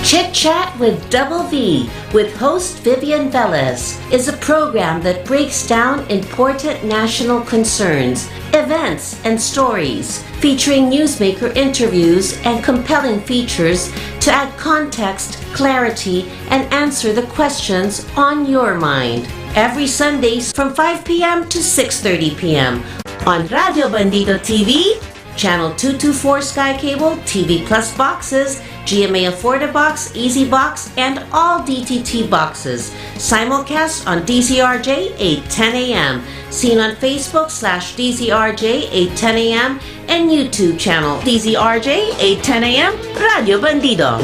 Chit Chat with Double V with host Vivian Velez is a program that breaks down important national concerns, events, and stories, featuring newsmaker interviews and compelling features to add context, clarity, and answer the questions on your mind. Every Sundays from 5 p.m. to 6:30 p.m. on Radio Bandido TV, Channel 224 Sky Cable, TV Plus boxes, 𝗖𝗵𝗶𝘁, Easy Box, and all DTT boxes. Simulcast on DZRJ 8:10 a.m. Seen on Facebook /DZRJ 8:10 a.m. and YouTube channel DZRJ 8:10 a.m. Radio Bandido.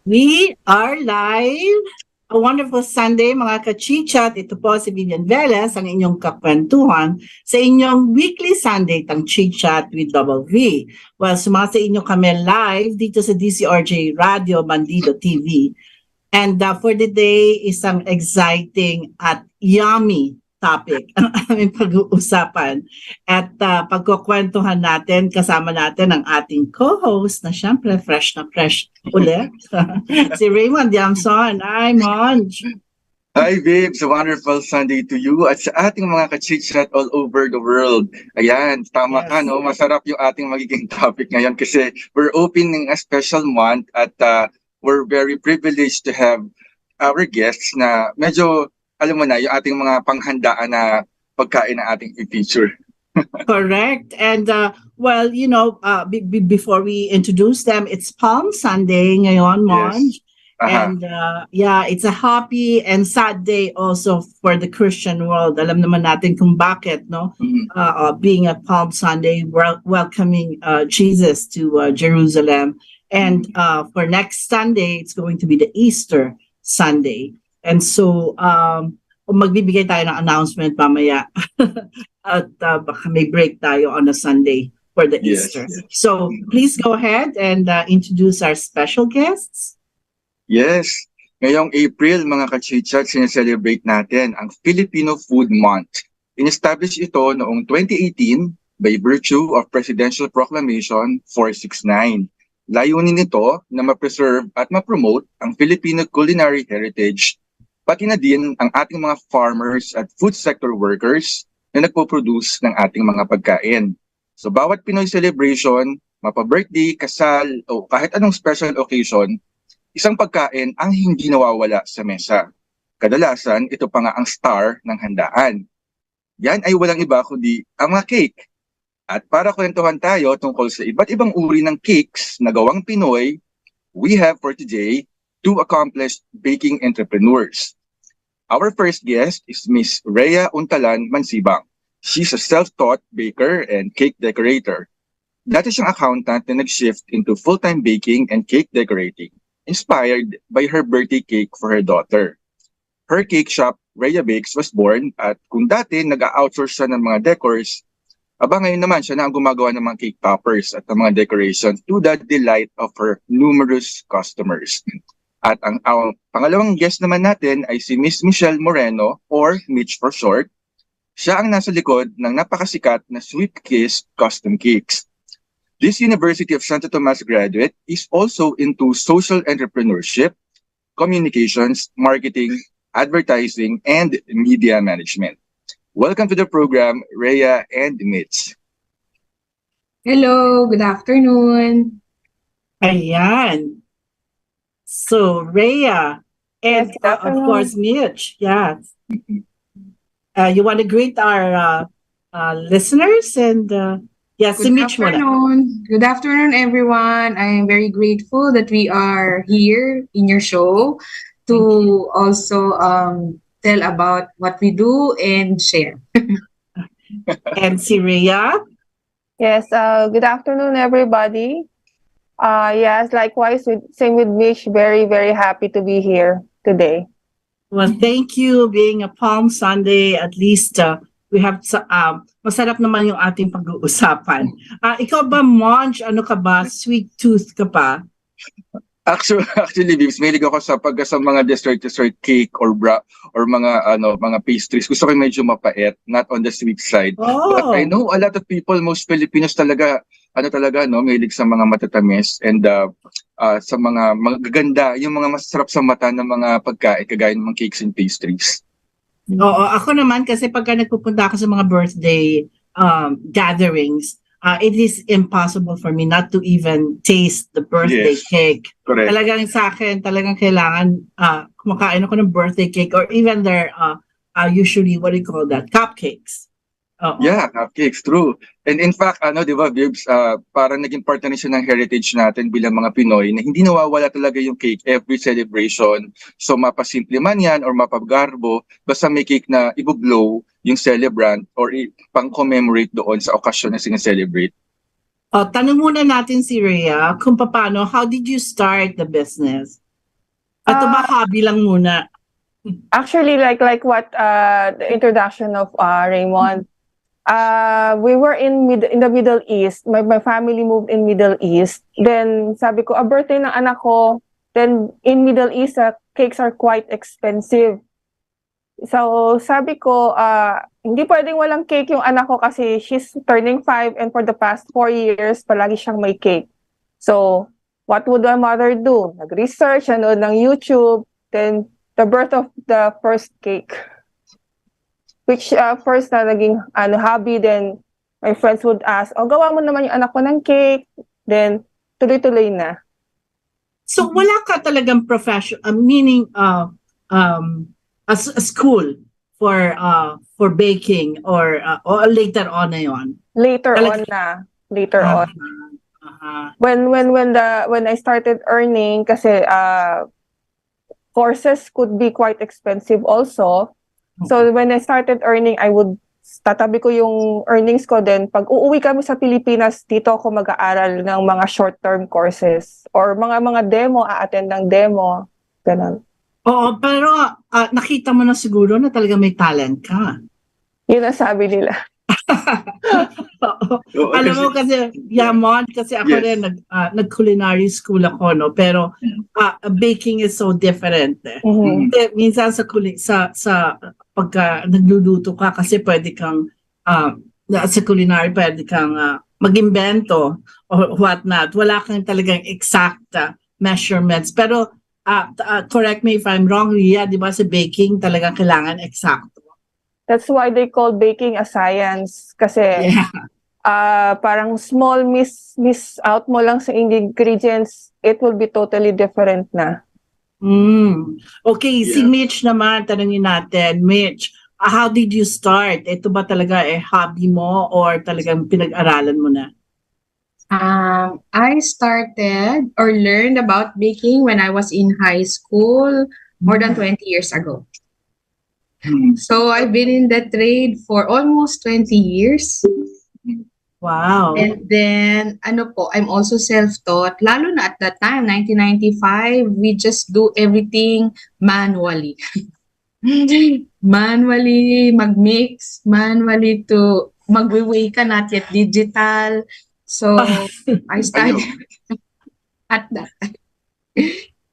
We are live. A wonderful Sunday, mga ka-chichat. Ito po si Vivian Velez, ang inyong kakwentuhan sa inyong weekly Sunday tang chichat with Double V. Well, sumasa inyo kami live dito sa DZRJ Radio Bandido TV. And for the day, isang exciting at yummy topic ang aming pag-uusapan. At pagkukwentuhan natin, kasama natin ang ating co-host na syempre fresh ulit. Si Raymond, Diamzon. Hi, Monj. Hi, Vibs. A wonderful Sunday to you at sa ating mga ka-chit-chat all over the world. Ayan, tama ka, no? Masarap yung ating magiging topic ngayon kasi we're opening a special month at we're very privileged to have our guests na medyo, alam mo na, yung ating mga panghandaan na pagkain na ating i-feature. Correct. And well, you know, before we introduce them, it's Palm Sunday ngayon, Monj. Yes. And yeah, it's a happy and sad day also for the Christian world. Alam naman natin kung bakit, no? Being a Palm Sunday, welcoming Jesus to Jerusalem. And for next Sunday, it's going to be the Easter Sunday. And so, magbibigay tayo ng announcement mamaya at baka may break tayo on a Sunday for the Easter. Yes. So, please go ahead and introduce our special guests. Yes. Ngayong April, mga ka-chit-chat, sineselebrate natin ang Filipino Food Month. In-establish ito noong 2018 by virtue of Presidential Proclamation 469. Layunin nito na ma-preserve at ma-promote ang Filipino culinary heritage, pati na din ang ating mga farmers at food sector workers na nagpo-produce ng ating mga pagkain. So bawat Pinoy celebration, mapa-birthday, kasal, o kahit anong special occasion, isang pagkain ang hindi nawawala sa mesa. Kadalasan, ito pa nga ang star ng handaan. Yan ay walang iba kundi ang mga cake. At para kwentuhan tayo tungkol sa iba't ibang uri ng cakes na gawang Pinoy, we have for today two accomplished baking entrepreneurs. Our first guest is Miss 𝗖𝗵𝗁𝗶. She's a self-taught baker and cake decorator. Dati siyang accountant na nag-shift into full-time baking and cake decorating, inspired by her birthday cake for her daughter. Her cake shop, 𝗖𝗵𝗶, was born at kung dati nag-outsource siya ng mga decors, ngayon naman siya na ang gumagawa ng mga cake toppers at ng mga decorations to the delight of her numerous customers. At ang pangalawang guest naman natin ay si Miss Michelle Moreno, or Mitch for short. Siya ang nasa likod ng napakasikat na Sweet Kiss Custom Cakes. This University of Santo Tomas graduate is also into social entrepreneurship, communications, marketing, advertising, and media management. Welcome to the program, Rhea and Mitch. Hello, good afternoon. Ayan. So, Rhea, and Yes, of course, Mitch. Yeah. You want to greet our listeners? And yes, Good Mitch muna. afternoon. Good afternoon, everyone. I am very grateful that we are here in your show to also tell about what we do and share. And si Rhea? Yes, good afternoon, everybody. Yes, likewise, same with Mitch. Very, very happy to be here today. Well, thank you. Being a Palm Sunday, at least we have masarap naman yung ating pag-uusapan. Ikaw ba, Monj, ano ka ba? Sweet tooth ka pa? Actually, Bibs, mahilig ako sa sa mga dessert cake or mga pastries. Gusto ko yung medyo mapait, not on the sweet side. But I Oh, know a lot of people, most Filipinos talaga, no, mahilig sa mga matatamis and sa mga magaganda, yung mga masarap sa mata ng mga pagkain, kagaya ng mga cakes and pastries. oo. Ako naman kasi pagka nagpupunta ako sa mga birthday gatherings, it is impossible for me not to even taste the birthday Yes, cake. correct. Talagang sa akin, talagang kailangan kumakain ako ng birthday cake or even their usually, what do you call that? Cupcakes. Oo. Yeah, cupcakes, true. And in fact, di ba, Bibs, parang naging part na rin siya ng heritage natin bilang mga Pinoy na hindi nawawala talaga yung cake every celebration. So mapasimple man yan or mapagarbo, basta may cake na ibublow yung celebrant or pang-commemorate doon sa okasyon na sineselebrate. Tanong muna natin si Rhea kung paano, how did you start the business? Ito ba hobby lang muna? Actually, like what the introduction of Raymond, we were in the Middle East. My family moved in Middle East. Then sabi ko, birthday ng anak ko. Then in Middle East, cakes are quite expensive. So sabi ko, hindi pwedeng walang cake yung anak ko kasi she's turning 5 and for the past 4 years, palagi siyang may cake. So what would my mother do? Nag-research, nanood ng YouTube, then the birth of the first cake. Which first na naging hobby, then my friends would ask, gawa mo naman yung anak ko ng cake. Then tuloy-tuloy na. So wala ka talagang profession, meaning a school for baking or later on na yon. Later Talag- on na. Later on. Uh-huh. When I started earning, kasi courses could be quite expensive also. So when I started earning, tatabi ko yung earnings ko din. Pag uuwi kami sa Pilipinas, dito ako mag-aaral ng mga short-term courses or mga demo, a-attend ng demo. Ganun. Oo, pero nakita mo na siguro na talaga may talent ka. Yun ang sabi nila. Alam mo kasi, Yamon, kasi ako rin nag-culinary school ako, no? Pero baking is so different. Mhm. Kasi minsan sa pagka nagluluto ka kasi pwede kang sa culinary pwede kang mag-imbento or whatnot. Wala kang talagang exact measurements. Pero correct me if I'm wrong, Ria, di ba sa baking talagang kailangan exacto. That's why they call baking a science. Kasi parang small miss out mo lang sa ingredients, it will be totally different na. Okay, si Mitch naman, tanungin natin. Mitch, how did you start? Ito ba talaga hobby mo or talagang pinag-aralan mo na? I started or learned about baking when I was in high school more than 20 years ago. So I've been in the trade for almost 20 years. Wow. And then, I'm also self-taught. Lalo na at that time, 1995, we just do everything manually. Manually, mag-mix, manually to mag-weigh ka, not yet digital. So, I started at that time.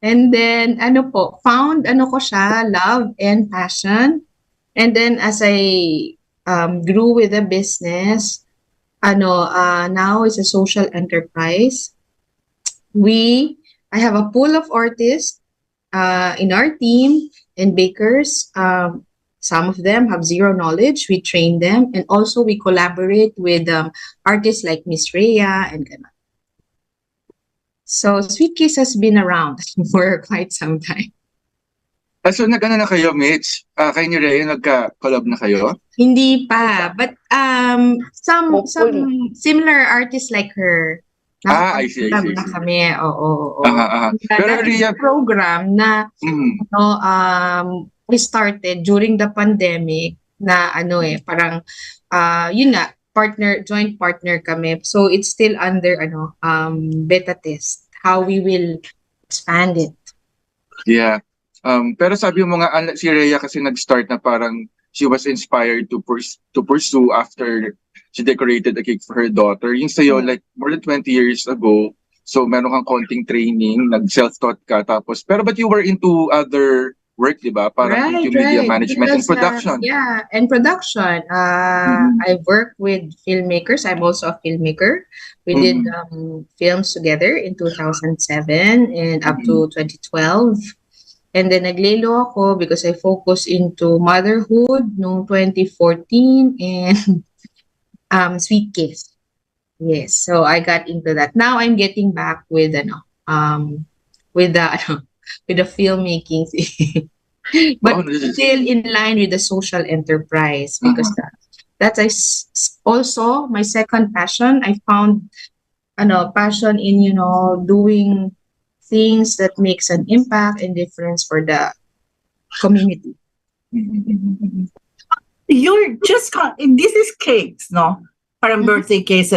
And then, found ko siya, love and passion. And then, as I grew with the business, now it's a social enterprise. I have a pool of artists in our team and bakers. Some of them have zero knowledge. We train them, and also we collaborate with artists like Miss Rhea and ganun. So Sweet Kiss has been around for quite some time. So nag-ano na kayo, Mitch? Kayo ni Rhea, nagka-collab na kayo? Hindi pa, but some similar artists like her. I see. Na kami, oo. Pero That Rhea, program na we started during the pandemic na parang yun na, joint partner kami. So it's still under beta test how we will expand it. Yeah. Pero sabi mo nga si Rhea kasi nag-start na parang she was inspired to pursue after she decorated a cake for her daughter. Yung sa'yo, like more than 20 years ago, So meron kang konting training, nag-self-taught ka tapos but you were into other work, di ba? Parang into media management and Because, production. yeah, and production. I work with filmmakers. I'm also a filmmaker. We did films together in 2007 and up to 2012. And then naglelo ako because I focus into motherhood noong 2014 and Sweet Kiss. Yes, so I got into that. Now I'm getting back with with the with the filmmaking thing. But still in line with the social enterprise because that's also my second passion. I found passion in doing things that makes an impact and difference for the community. You're just, this is cakes, no? Parang birthday cakes.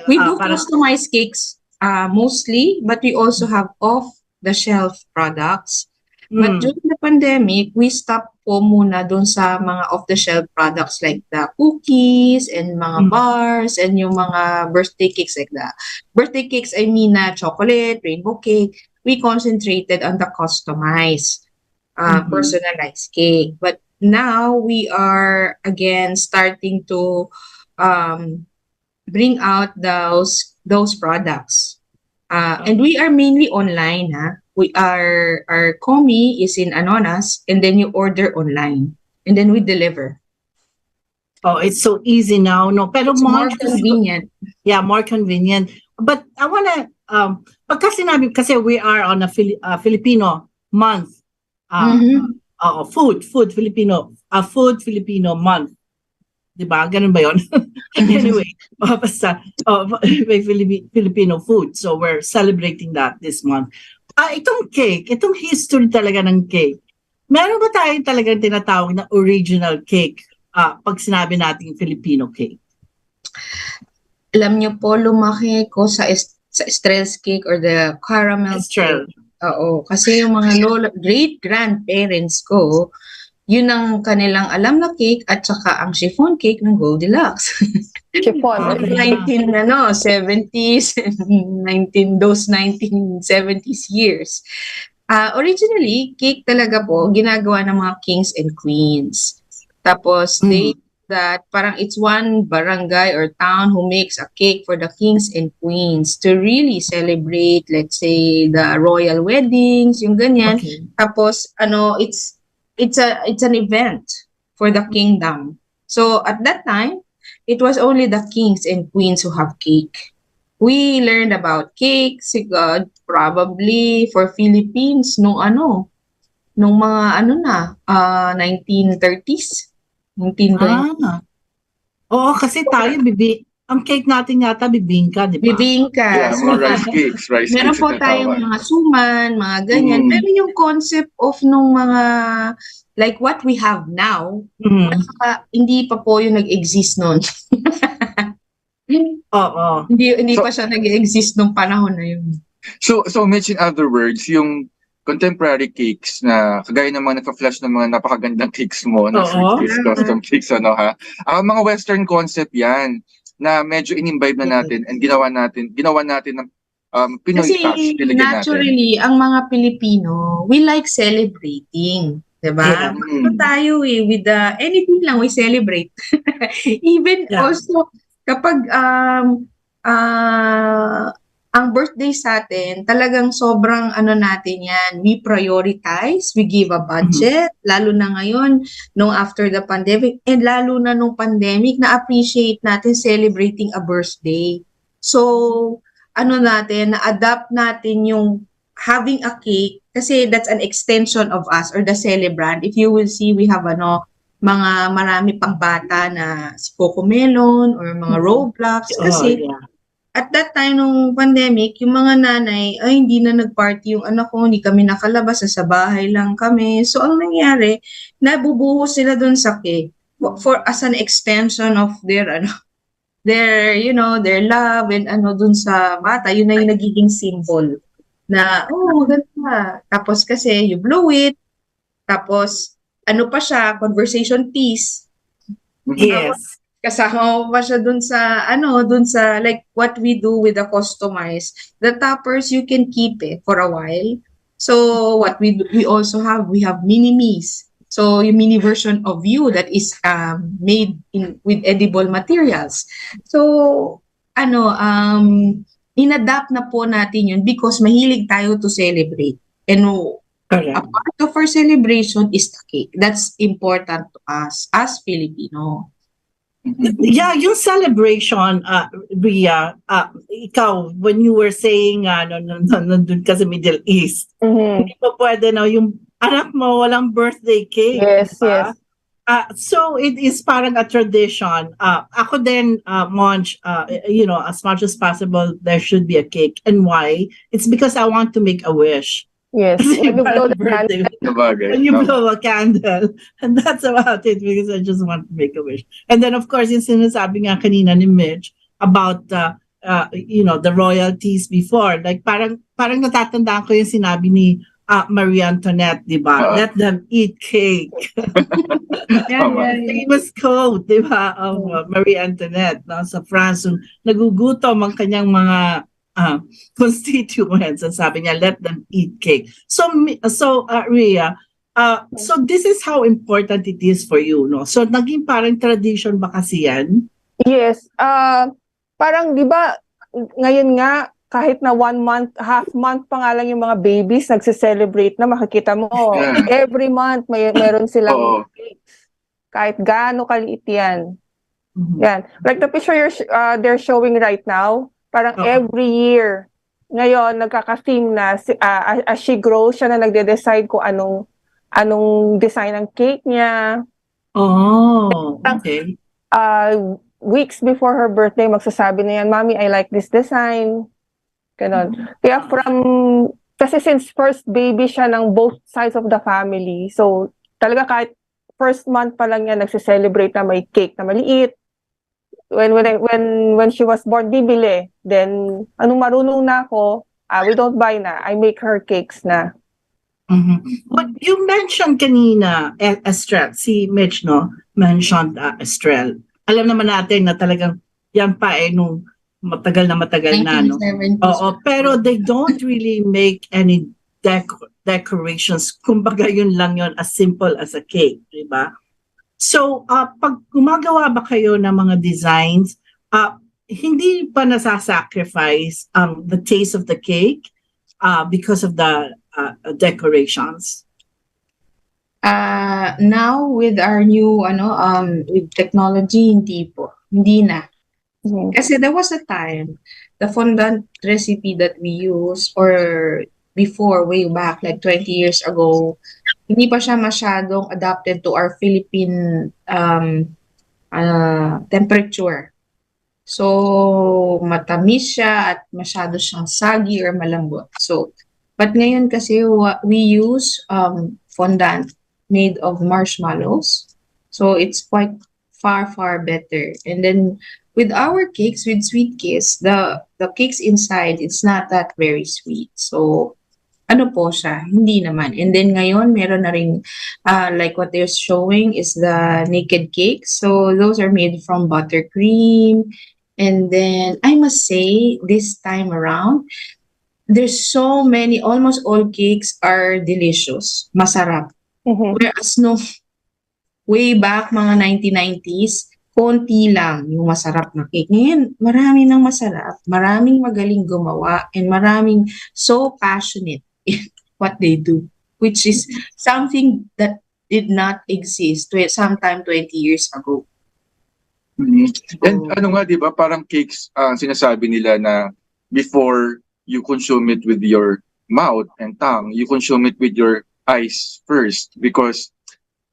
We do customized cakes mostly, but we also have off-the-shelf products. But during the pandemic, we stopped po muna dun sa mga off-the-shelf products like the cookies and mga bars and yung mga birthday cakes like that. Birthday cakes, I mean chocolate, rainbow cake. We concentrated on the customized, personalized cake. But now we are again starting to bring out those products. And we are mainly online, our 𝗵𝗶 is in Anonas, and then you order online, and then we deliver. Oh, it's so easy now, no? Pero It's more convenient. Yeah, more convenient. But I wanna, pagka sinabi, kasi we are on a Filipino month, food Filipino month. Diba? Ganun ba yun? Anyway, basta may Filipino food. So we're celebrating that this month. Itong cake, itong history talaga ng cake. Meron ba tayo talagang tinatawag na original cake pag sinabi natin Filipino cake? Alam niyo po, lumaki ko sa Estrell's cake or the caramel cake. Oo, kasi yung mga great-grandparents ko, yun ang kanilang alam na cake at saka ang chiffon cake ng Goldilocks. Chiffon. 70s and those 1970s years. Originally, cake talaga po, ginagawa ng mga kings and queens. Tapos, that parang it's one barangay or town who makes a cake for the kings and queens to really celebrate, let's say, the royal weddings, yung ganyan. Okay. Tapos, it's an event for the kingdom. So at that time, it was only the kings and queens who have cake. We learned about cake, probably for Philippines nung mga 1930s, 1920s. Oo, kasi tayo ang cake natin yata bibingka, di ba? Bibingka. Yeah, mga rice cakes. Meron po tayong mga suman, mga ganyan. Pero yung concept of nung mga, like what we have now, hindi pa po yung nag-exist nun. Oo. Hindi pa siya nag-exist nung panahon na yun. So Mitch, in other words, yung contemporary cakes na kagaya ng mga nagpa-flash ng mga napakagandang cakes mo, na sweet cakes, custom cakes, mga western concept yan, na medyo in-imbibe na natin and ginawa natin ng Pinoy touch. Kasi naturally, ang mga Pilipino, we like celebrating. Diba? Yeah. Tayo with anything lang we celebrate. Even also, kapag ang birthday sa atin, talagang sobrang natin yan. We prioritize, we give a budget, lalo na ngayon, nung after the pandemic, and lalo na nung pandemic, na-appreciate natin celebrating a birthday. So, na-adapt natin yung having a cake, kasi that's an extension of us, or the celebrant. If you will see, we have mga marami pang bata na si Coco Melon, or mga Roblox, kasi at that time nung pandemic, yung mga nanay, hindi na nag-party yung anak ko, hindi kami nakalabas, sa bahay lang kami. So, ang nangyari, nabubuhos sila dun sa cake as an extension of their love and dun sa bata. Yun na yung nagiging symbol na, ganda. Tapos kasi, you blow it. Tapos, pa siya, conversation piece. Yes. kasama mo pa siya dun sa, dun sa, like, what we do with the customized. The toppers, you can keep it for a while. So, what we do, we have mini-me's. So, yung mini version of you that is made with edible materials. So, inadapt na po natin yun because mahilig tayo to celebrate. And a part of our celebration is the cake. That's important to us as Filipino. Yeah, yung celebration, Ria, ikaw, when you were saying, nandun ka sa Middle East, hindi pa pwede, yung anak mo, walang birthday cake. Yes, diba? yes. So it is parang a tradition. Ako din, Monch, as much as possible, there should be a cake. And why? It's because I want to make a wish. Yes. When you blow the Birthday, when you blow a candle. And that's about it because I just want to make a wish. And then, of course, yung sinasabi nga kanina ni Mitch about, the royalties before. Like, parang natatandaan ko yung sinabi ni Marie Antoinette, di ba? Let them eat cake. Famous quote, di ba, of Marie Antoinette, sa France, nagugutom ang kanyang mga constituents, and sabi niya, let them eat cake. So Ria, so this is how important it is for you, no? So naging parang tradition ba kasi yan? Yes. Parang, di ba, ngayon nga, kahit na 1 month, half month pa nga lang yung mga babies, nagse-celebrate na, makikita mo, every month meron silang cakes. Kahit gaano kaliit yan. Yan. Like the picture they're showing right now, parang every year, ngayon, nagkaka-theme na, as she grows, siya na nagde-decide kung anong design ng cake niya. Oh, okay. Weeks before her birthday, magsasabi na yan, Mommy, I like this design. Ganon. Kaya kasi since first baby siya ng both sides of the family, so talaga kahit first month pa lang yan, nagse-celebrate na may cake na maliit. When she was born, bibili. Then, anong marunong na ako, we don't buy na. I make her cakes na. But you mentioned kanina, Estrel, si Mitch, no? Mentioned Estrel. Alam naman natin na talagang yan pa nung matagal na, no? Oo, pero they don't really make any decorations. Kumbaga yun lang yun, as simple as a cake, di ba? So, pag gumagawa ba kayo ng mga designs, hindi pa nasasacrifice the taste of the cake because of the decorations? Now, with our new, with technology, hindi na. Kasi there was a time, the fondant recipe that we use, or before, way back, like 20 years ago, hindi pa siya masyadong adapted to our Philippine temperature. So, matamis siya at masyado siyang saggy or malambot. So, but ngayon kasi we use fondant made of marshmallows. So, it's quite far better. And then, with our cakes, with sweet cakes, the cakes inside, it's not that very sweet. So, po siya? Hindi naman. And then ngayon, meron na rin, like what they're showing is the naked cakes. So, those are made from buttercream. And then, I must say, this time around, there's so many, almost all cakes are delicious. Masarap. Whereas way back, mga 1990s, konti lang yung masarap na cake. Ngayon, marami nang masarap, maraming magaling gumawa, and maraming so passionate in what they do, which is something that did not exist sometime 20 years ago. And di ba, parang cakes, sinasabi nila na before you consume it with your mouth and tongue, you consume it with your eyes first because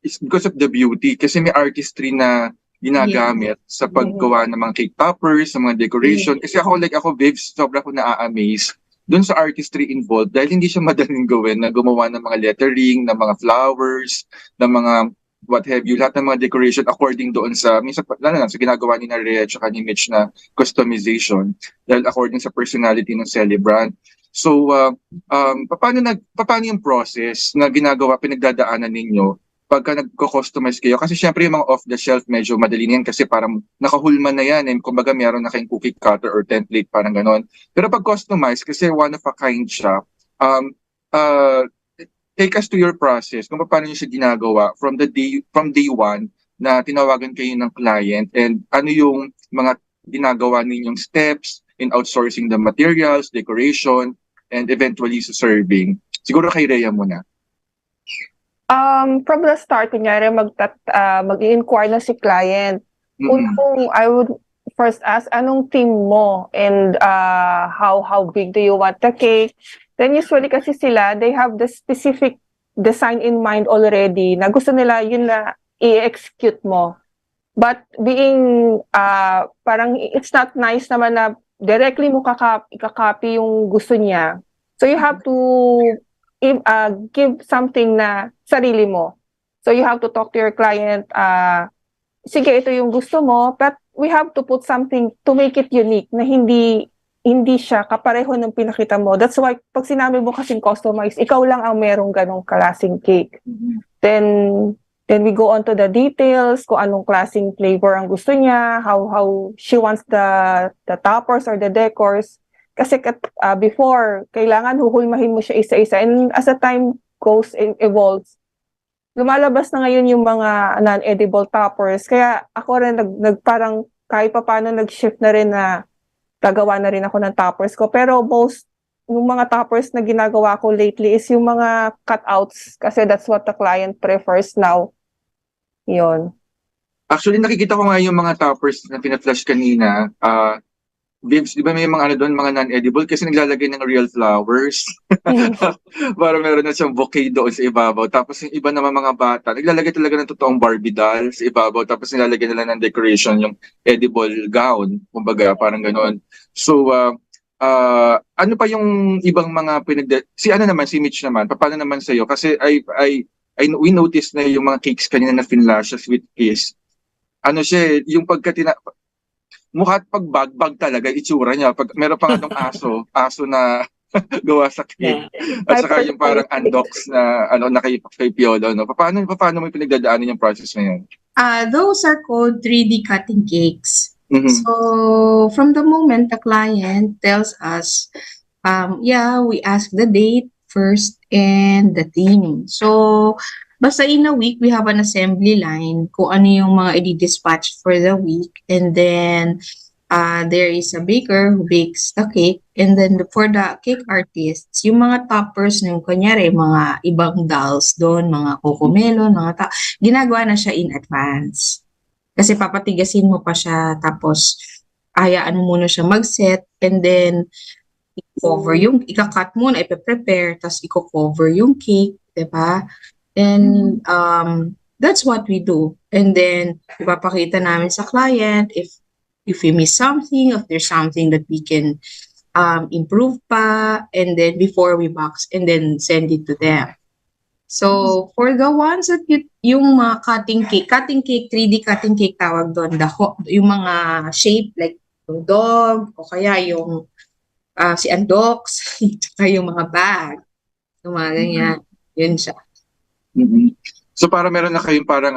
it's because of the beauty. Kasi may artistry na ginagamit sa paggawa ng mga cake toppers, sa mga decoration. Kasi ako, Vivs, sobra ko na-amaze dun sa artistry involved dahil hindi siya madaling gawin na gumawa ng mga lettering, ng mga flowers, ng mga what have you, lahat ng mga decoration according doon sa, minsan, sa ginagawa ni na Rhea at ni Mitch na customization dahil according sa personality ng celebrant. So, paano yung process na ginagawa, pinagdadaanan ninyo pagka nagko-customize kayo, kasi syempre yung mga off-the-shelf medyo madali na yan kasi parang nakahulman na yan, kumbaga meron na kayong cookie cutter or template, parang ganon. Pero pag customize, kasi one of a kind siya, uh, take us to your process, kung paano nyo siya ginagawa from day one na tinawagan kayo ng client, and ano yung mga ginagawa ninyong steps in outsourcing the materials, decoration, and eventually sa serving. Siguro kay Rhea muna. From the start, kunyari mag-i-inquire na si client. Kung I would first ask, anong theme mo? And how big do you want the cake? Then usually kasi sila, they have the specific design in mind already na gusto nila yun na i-execute mo. But being, parang it's not nice naman na directly mo ikakopy yung gusto niya. So you have to give something na sarili mo. So you have to talk to your client, sige, ito yung gusto mo, but we have to put something to make it unique na hindi siya kapareho ng pinakita mo. That's why pag sinabi mo kasing customize, ikaw lang ang merong ganong klaseng cake. Then we go on to the details, kung anong klaseng flavor ang gusto niya, how she wants the toppers or the decors. Kasi before, kailangan huhulmahin mo siya isa-isa. And as the time goes and evolves, lumalabas na ngayon yung mga non-edible toppers. Kaya ako rin parang kahit pa paano nag-shift na rin na gagawa na rin ako ng toppers ko. Pero yung mga toppers na ginagawa ko lately is yung mga cutouts. Kasi that's what the client prefers now. Yun. Actually, nakikita ko nga yung mga toppers na pina-flash kanina. Vibs, di ba may mga ano doon, mga non-edible kasi naglalagay ng real flowers. Para meron na siyang bouquet doon sa ibabaw. Tapos yung iba naman mga bata, naglalagay talaga ng totoong Barbie doll sa ibabaw. Tapos nilalagay nila ng decoration, yung edible gown. Kumbaga, parang gano'n. So, ano pa yung ibang mga si Mitch naman, paano naman sa'yo? Kasi we noticed na yung mga cakes kanina na finlash, sweet kiss. Ano siya, yung mukha pag bag talaga, itsura niya. Pag meron pa nga aso na gawa sa cake. At saka yung parang undox na kay Piolo. No? Paano mo pinagdadaanan yung process na yun? Those are called 3D cutting cakes. Mm-hmm. So from the moment the client tells us, we ask the date first and the theme. So basta in a week, we have an assembly line kung ano yung mga i-dispatch for the week. And then, there is a baker who bakes the cake. And then, for the cake artists, yung mga toppers, yung kunyari, mga ibang dolls doon, mga cocomelon, ginagawa na siya in advance. Kasi papatigasin mo pa siya, tapos, hayaan mo muna siya mag-set. And then, ikakat muna, ipe-prepare, tapos i-cover yung cake, diba? And that's what we do. And then ipapakita namin sa client if we miss something, if there's something that we can improve pa, and then before we box and then send it to them. So for the ones that yung mga cutting cake, 3D cutting cake tawag doon, yung mga shape like yung dog o kaya yung si Andox, yung mga bag, yung mga ganyan, yun siya. Mm-hmm. So para meron na kayong parang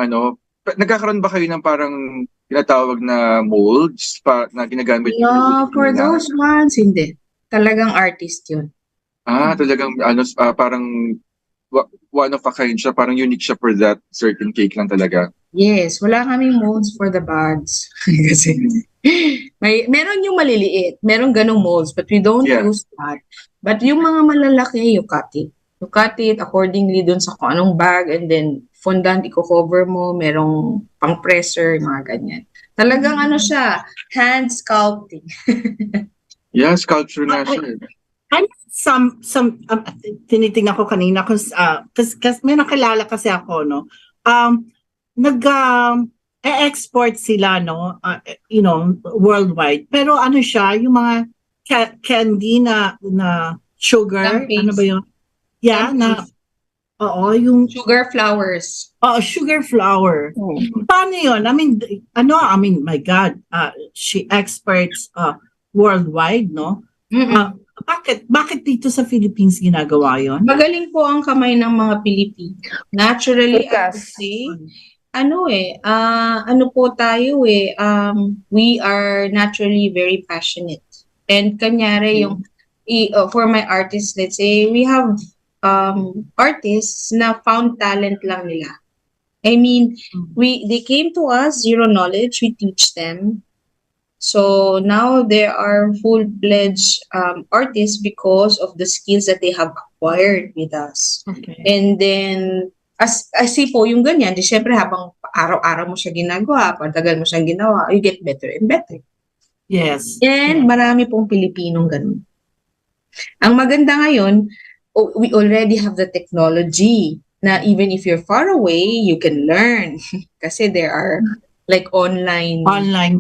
nagkakaroon ba kayo ng parang tinatawag na molds na ginagamit? No, for those ones, hindi. Talagang artist yun. Talagang parang one of a kind siya, parang unique siya for that certain cake lang talaga. Yes, wala kaming molds for the bags. Kasi meron yung maliliit, meron ganong molds, but we don't use that. But yung mga malalaki, you cut it. You cut it accordingly dun sa kung anong bag, and then fondant, i-cover mo, merong pang-presser, mga ganyan. Talagang siya, hand sculpting. Yeah, sculpture na siya. Tinitingnan ko kanina, kasi may nakilala kasi ako, no? Export sila, no? Worldwide. Pero siya, yung mga candy na sugar, Dumpings. ano ba yun? Yeah, yung Sugar flowers. Sugar flower. Paano yun? I mean, my God, she experts worldwide, no? Bakit dito sa Philippines ginagawa yon? Magaling po ang kamay ng mga Pilipino. Naturally, I would Likas. say, ano po tayo we are naturally very passionate. And kanyari for my artists, let's say, we have artists na found talent lang nila. I mean, they came to us, zero knowledge, we teach them. So now they are full-fledged artists because of the skills that they have acquired with us. Okay. And then, as po yung ganyan, di syempre habang araw-araw mo siya ginagawa, pagtagal mo siyang ginawa, you get better and better. Yes. And marami pong Pilipinong ganun. Ang maganda ngayon, we already have the technology na even if you're far away, you can learn. Kasi there are like online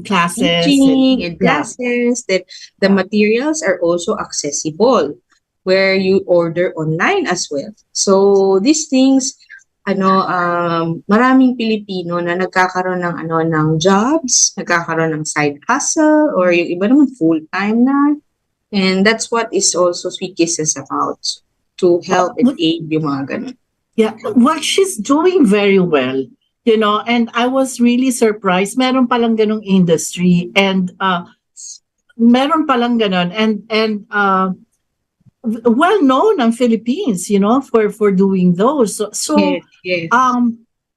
Classes. teaching and classes that the materials are also accessible where you order online as well. So these things, maraming Pilipino na nagkakaroon ng jobs, nagkakaroon ng side hustle, or yung iba naman full-time na. And that's what is also Sweet Kisses about, to help and aid yung mga ganun. Yeah, well, she's doing very well, and I was really surprised. Meron palang ganong industry, and meron palang ganon, and well known ang Philippines, for doing those. So Yes.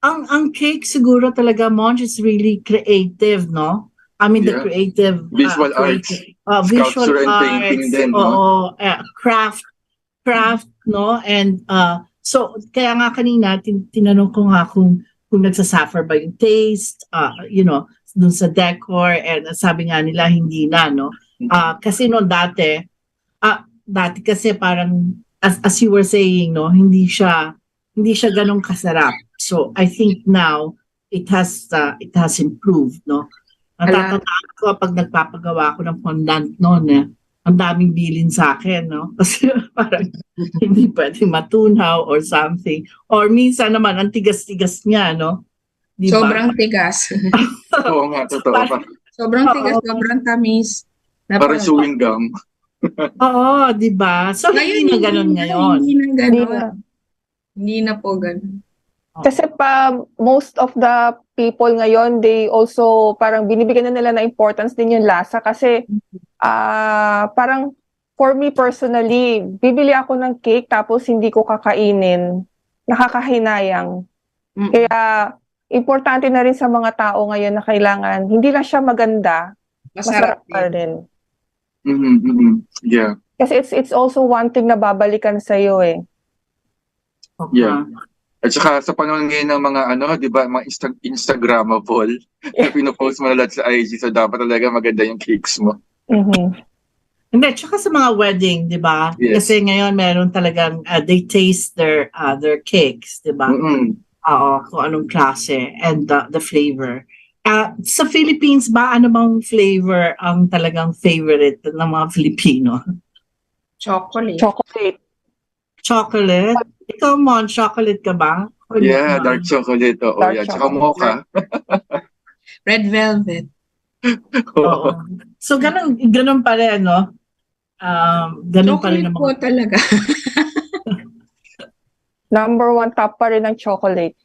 ang cake siguro talaga, Monj, is really creative, no? I mean, the creative Visual arts. visual Sculpture and painting arts, din, no? craft, no? And so kaya nga kanina tinanong ko nga kung nagsasuffer ba yung taste, dun sa decor, and sabi nga nila hindi na, no? Kasi no dati kasi parang as you were saying, no, hindi siya ganun kasarap. So I think now it has improved, no? Natatandaan ko pag nagpapagawa ako ng fondant noon, ang daming bilin sa akin, no? Kasi parang hindi pwedeng matunaw or something. Or minsan naman, ang tigas-tigas niya, no? Diba? Sobrang tigas. Oo nga, totoo pa. Sobrang tigas, sobrang tamis. Parang chewing gum. Oo, di ba? So, hindi na ganun ngayon. Hindi na Hindi ganun. na. Hindi na po ganun. Kasi most of the people ngayon, they also parang binibigyan na nila na importance din yung lasa kasi parang for me personally, bibili ako ng cake tapos hindi ko kakainin, nakakahinayang. Kaya importante na rin sa mga tao ngayon na kailangan, hindi lang siya maganda, masarap pa rin. Yeah. Kasi it's also one thing na babalikan sa'yo eh. Okay. Yeah. At saka sa panahon ngayon ng mga di ba, mga Instagrammable, na pinopost mo na lahat sa IG, so dapat talaga maganda yung cakes mo. Hindi, tsaka sa mga wedding, di ba? Yes. Kasi ngayon meron talagang, they taste their cakes, di ba? Oo, kung anong klase and the flavor. Sa Philippines ba, ano bang flavor ang talagang favorite ng mga Filipino? Chocolate. Chocolate? Ikaw, Mon, chocolate ka ba? Yeah, dark chocolate. Oo, Dark yeah. Tsaka chocolate. mocha. Red velvet. Oo. So, ganun pa rin, no? Ganun pa rin Chocolate ang po talaga. Number one top pa rin ng chocolate.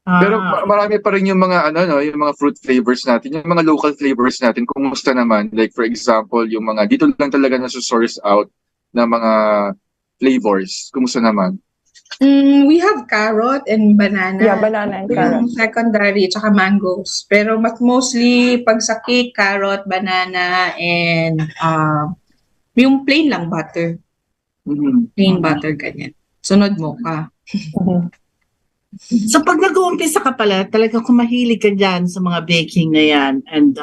Pero marami pa rin yung mga yung mga fruit flavors natin, yung mga local flavors natin. Kumusta naman? Like for example, yung mga dito lang talaga na-source out na mga flavors. Kumusta naman? We have carrot and banana. Yeah, banana and carrot. Yung secondary, tsaka mangoes. Pero mostly, pag sa cake, carrot, banana, and yung plain lang butter. Plain butter, ganyan. Sunod mo ka. So, pag nag-uumpisa ka pala, talaga kung mahilig ka dyan sa mga baking na yan, and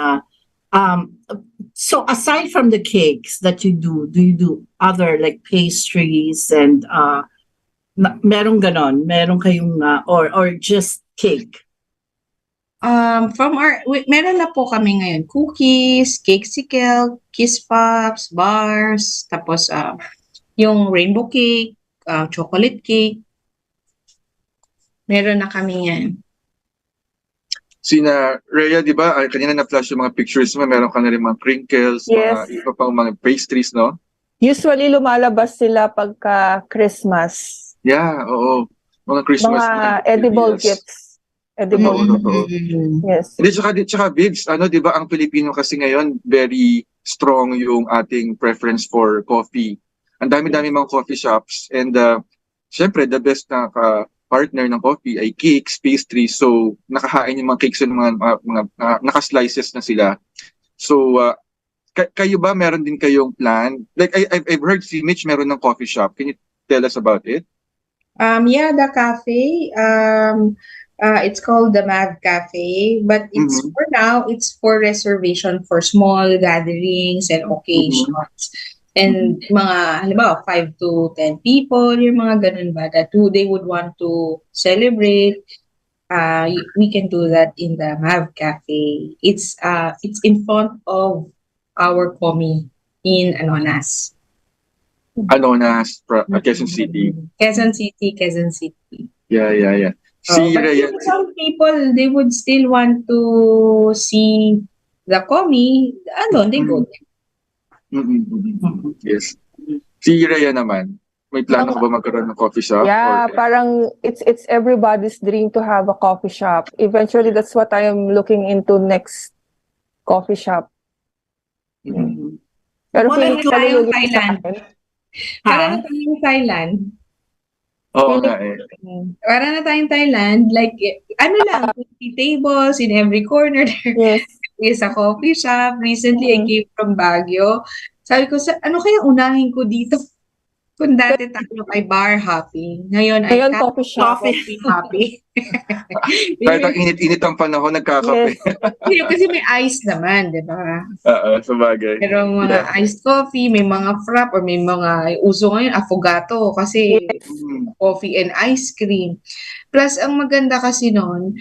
so aside from the cakes that you do you do other like pastries and merong ganon? Meron kayong or just cake? Meron na po kami ngayon cookies, 𝗖𝗵𝗁𝗶, kiss pops, bars, tapos yung rainbow cake, chocolate cake. Meron na kami yan. Sina Rhea, di ba? Kanina na-flash yung mga pictures mo. Meron ka na rin mga crinkles, Yes. mga iba pang mga pastries, no? Usually lumalabas sila pagka Christmas. Yeah, oo. Mga Christmas Mga edible yes. gifts. Edible. Oo, oo. Yes. Hindi, tsaka Biggs, di ba ang Pilipino kasi ngayon, very strong yung ating preference for coffee. Ang dami-dami mga coffee shops and syempre, the best na partner ng coffee ay cakes, pastries. So, nakahain yung mga cakes and mga naka-slices na sila. So, kayo ba, meron din kayong plan? Like, I've heard si Mitch meron ng coffee shop. Can you tell us about it? Yeah, the cafe. It's called the 𝗵𝗶𝘁, but it's for now, it's for reservation for small gatherings and occasions. And mga, halimbawa, 5 to 10 people, yung mga ganun ba, that they would want to celebrate. We can do that in the 𝗵𝗶𝘁. It's in front of our commie in Anonas. Anonas, Quezon City. Quezon City. Yeah. But some people, they would still want to see the commie. They go there. Yes. Si Rhea naman, may plano ka ba magkaroon ng coffee shop? Yeah, parang it's everybody's dream to have a coffee shop. Eventually, that's what I am looking into next, coffee shop. Pero Para na tayong Thailand. Para na tayong Thailand. Oo nga eh. Para na tayong Thailand, like, 50 tables in every corner. Yes. Is a coffee shop. Recently, I came from Baguio. Sabi ko, ano kaya unahin ko dito? Kung dati tayo ay bar hopping. Ngayon ay coffee shop. Coffee hopping. Kahit ang init-init ang panahon, nagkakape. Yes. Kasi may ice naman, di ba? Sabagay. Pero mga iced coffee, may mga frap, or may mga uso ngayon, affogato. Kasi coffee and ice cream. Plus, ang maganda kasi noon,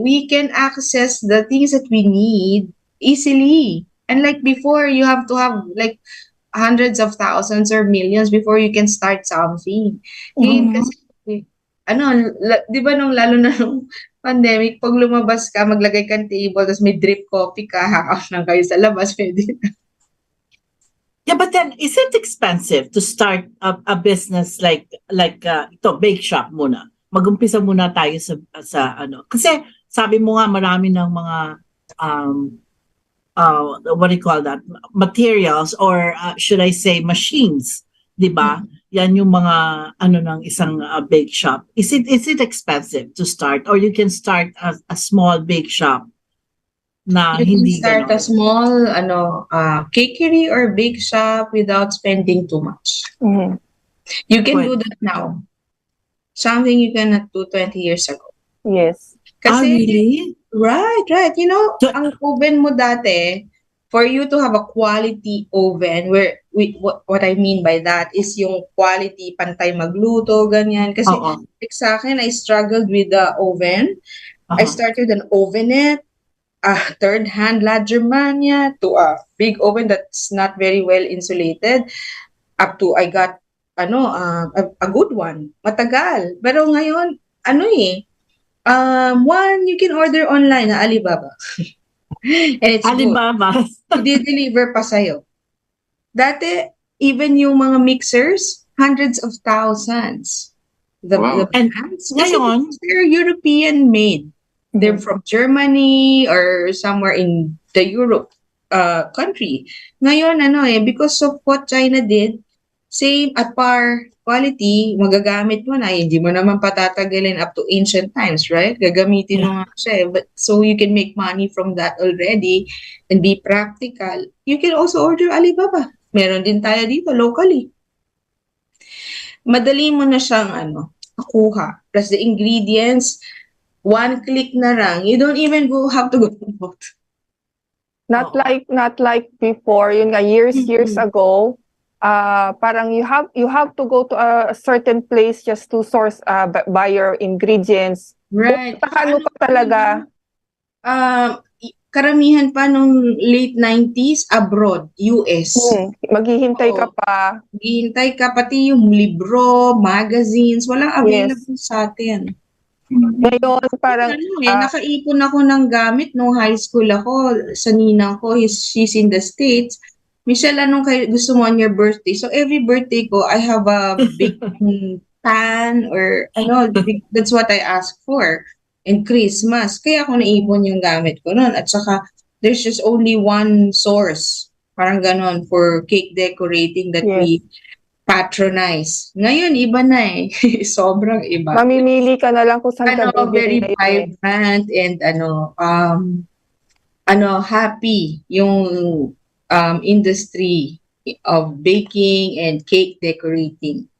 we can access the things that we need easily. And like before, you have to have like hundreds of thousands or millions before you can start something. Kasi, di ba lalo na nung pandemic, pag lumabas ka, maglagay kang table, tapos may drip coffee ka, hakaw lang kayo sa labas, pwede na. Yeah, but then is it expensive to start a business like bake shop muna? Mag-umpisa muna tayo sa kasi sabi mo nga marami ng mga what do you call that, materials, or should I say machines, di ba? Yan yung mga ng isang bake shop. Is it expensive to start, or you can start a small bake shop na hindi start a small cakery or bake shop without spending too much. You can do that now. Something you cannot do 20 years ago. Yes. Kasi, really? Right. Ang oven mo dati, for you to have a quality oven, what I mean by that is yung quality, pantay magluto, ganyan. Kasi sa akin, I struggled with the oven. I started an ovenette, a third-hand Ladgermania, to a big oven that's not very well insulated, up to I got a good one. Matagal. Pero ngayon, one, you can order online na Alibaba. And it's Alibaba. good. I-deliver pa sa'yo. Dati, even yung mga mixers, hundreds of thousands. The brands, ngayon, they're European made. They're from Germany or somewhere in the Europe country. Ngayon, because of what China did, same at par quality, magagamit mo na, hindi mo naman patatagalin up to ancient times, right? Gagamitin mo nga siya. But, so you can make money from that already and be practical. You can also order Alibaba. Meron din tayo dito locally. Madali mo na siyang makuha. Plus the ingredients, one click na lang. You don't even have to go out. Not like before, yun nga, years ago. Parang you have to go to a certain place just to source buy your ingredients. Right. Ano pa talaga? Karamihan pa nung late 90s abroad, US. Maghihintay ka pa. Maghihintay ka, pati yung libro, magazines, walang available sa atin. Ngayon parang nakaipon ako ng gamit nung high school ako sa ninang ko. She's in the States. Michelle, anong gusto mo on your birthday? So every birthday ko, I have a big pan or ano, that's what I ask for. And Christmas, kaya ako naipon yung gamit ko noon. At saka, there's just only one source, parang ganon, for cake decorating that we patronize. Ngayon, iba na eh. Sobrang iba. Mamimili ka na lang kung saan ka Very bibili. vibrant and happy yung industry of baking and cake decorating.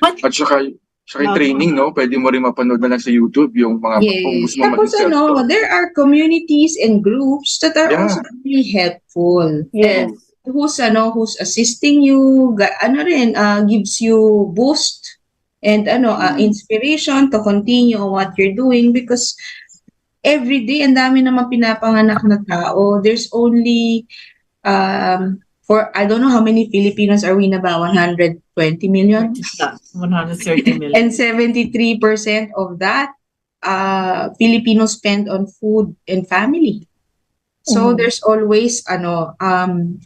At saka yung training, no? Pwede mo rin mapanood na lang sa YouTube yung mga kung gusto mo Tapos there are communities and groups that are also really helpful. Yes. And who's assisting you, gives you boost and inspiration to continue on what you're doing, because every day ang dami naman pinapanganak na tao. There's only for I don't know how many Filipinos are we na ba? 120 million? 130 million. And 73% of that Filipinos spend on food and family. So there's always a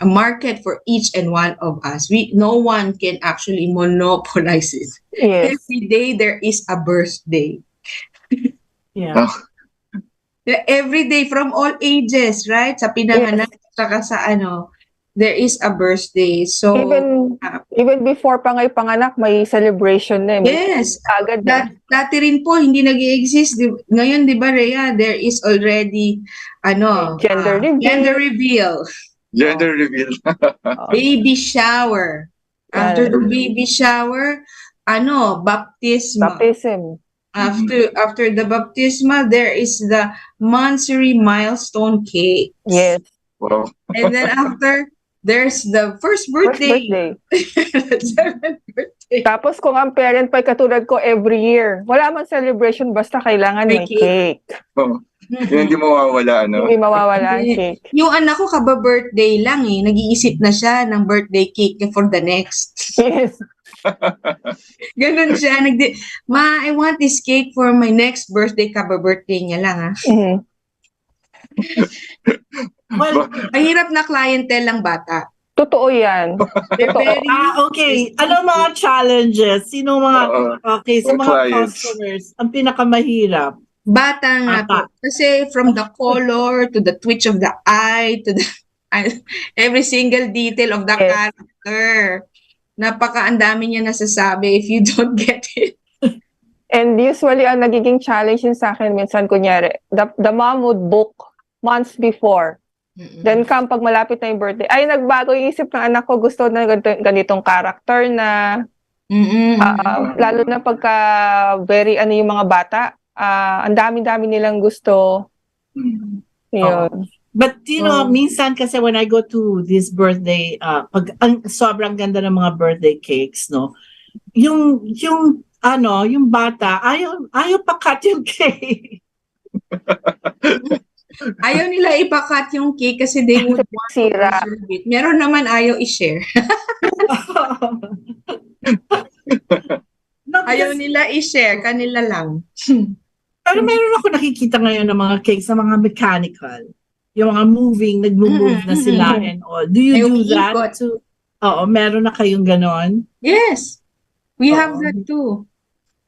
market for each and one of us. No one can actually monopolize it. Yes. Every day there is a birthday. Yeah. Every day from all ages, right? Sa pinanganak, saka sa there is a birthday. So even before panganak, may celebration na. Yes. Agad na. Dati rin po hindi nag-exist. Ngayon, di ba, Rhea, there is already Gender reveal. Gender reveal. Baby shower. After the baby shower, baptism. After the baptisma, there is the monthsary milestone cake. Yes. Wow. And then after, there's the first birthday. Seventh birthday. Tapos kung ang parent pa katulad ko every year, wala man celebration, basta kailangan may cake. Yun, hindi mawawala, Hindi mawawala ang cake. Yung anak ko kaba-birthday lang eh. Nag-iisip na siya ng birthday cake for the next. Yes. Ganun siya. Ma, I want this cake for my next birthday. Kaba-birthday niya lang Well, mahirap na clientele lang bata. Totoo yan. okay. Ano mga challenges? Sino mga, sa mga customers, ang pinakamahirap? Bata nga po. Kasi from the color to the twitch of the eye to the every single detail of the character. Ang dami niya nasasabi if you don't get it. And usually, ang nagiging challenge yun sa akin, minsan kunyari, the mom would book months before. Then pag malapit na yung birthday, ay nagbago yung isip ng anak ko, gusto na ganitong character na, lalo na pagka very yung mga bata, ang dami-dami nilang gusto. Yun. But minsan kasi when I go to this birthday, sobrang ganda ng mga birthday cakes, no? Yung bata, ayaw pa-cut yung cake. Ayaw nila ipakat yung cake kasi they would want to preserve it. Meron naman ayaw i-share. Ayaw nila i-share, kanila lang. Pero meron ako nakikita ngayon ng mga cakes sa mga mechanical. Yung mga nag-move na sila and all. Do you do that too? Oo, meron na kayong ganon? Yes. We have that too.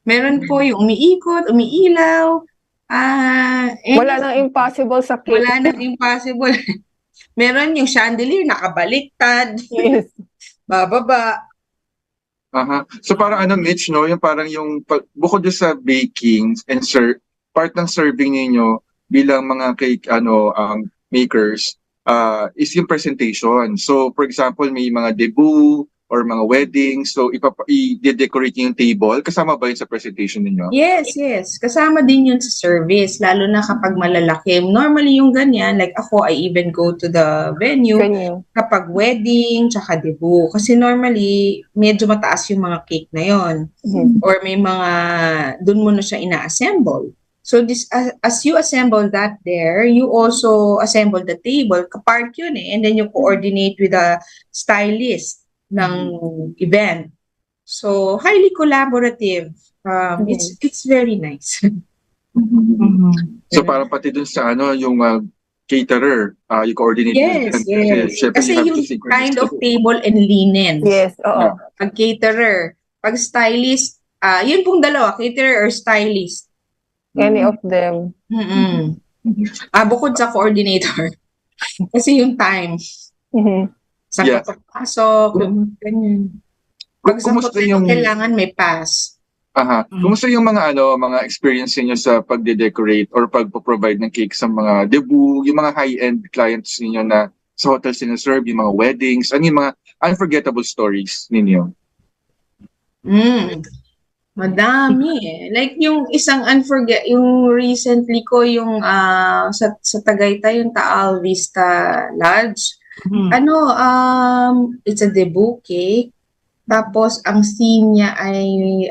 Meron po yung umiikot, umiilaw. Wala nang impossible sa cake. Wala nang impossible. Meron yung chandelier nakabaliktad. Yes. Bababa. So parang Mitch, no? Yung parang yung bukod sa baking and part ng serving ninyo bilang mga cake makers is yung presentation. So for example, may mga debut or mga weddings, so i-decorate yung table. Kasama ba yun sa presentation ninyo? Yes. Kasama din yun sa service, lalo na kapag malalaki. Normally yung ganyan, like ako, I even go to the venue kapag wedding, tsaka debut. Kasi normally, medyo mataas yung mga cake na yon. Or may mga, dun mo na siya ina-assemble. So this, as you assemble that there, you also assemble the table. Kapart yun and then you coordinate with the stylist ng event. So highly collaborative. It's very nice. So parang pati dun sa yung caterer, you coordinate with Yes, them. yes. Syempre, Kasi you have to yung synchronize kind of the- table and linens. Yes, oo. Yeah. Pag caterer, pag stylist, yun pong dalawa, caterer or stylist. Any of them. Mm-mm. Bukod sa coordinator. Kasi yung time. Mhm. Sa Yeah. papasok, yung ganyan. Pag sa Kumusta hotel, yung- kailangan may pass. Aha. Kumusta yung mga experience niyo sa pagde-decorate or pagpo-provide ng cake sa mga debut, yung mga high-end clients niyo na sa hotel sinaserve, yung mga weddings, ano yung mga unforgettable stories ninyo? Madami eh. Like yung isang yung recently ko yung sa Tagaytay, yung Taal Vista Lodge. It's a debut cake. Tapos ang theme niya ay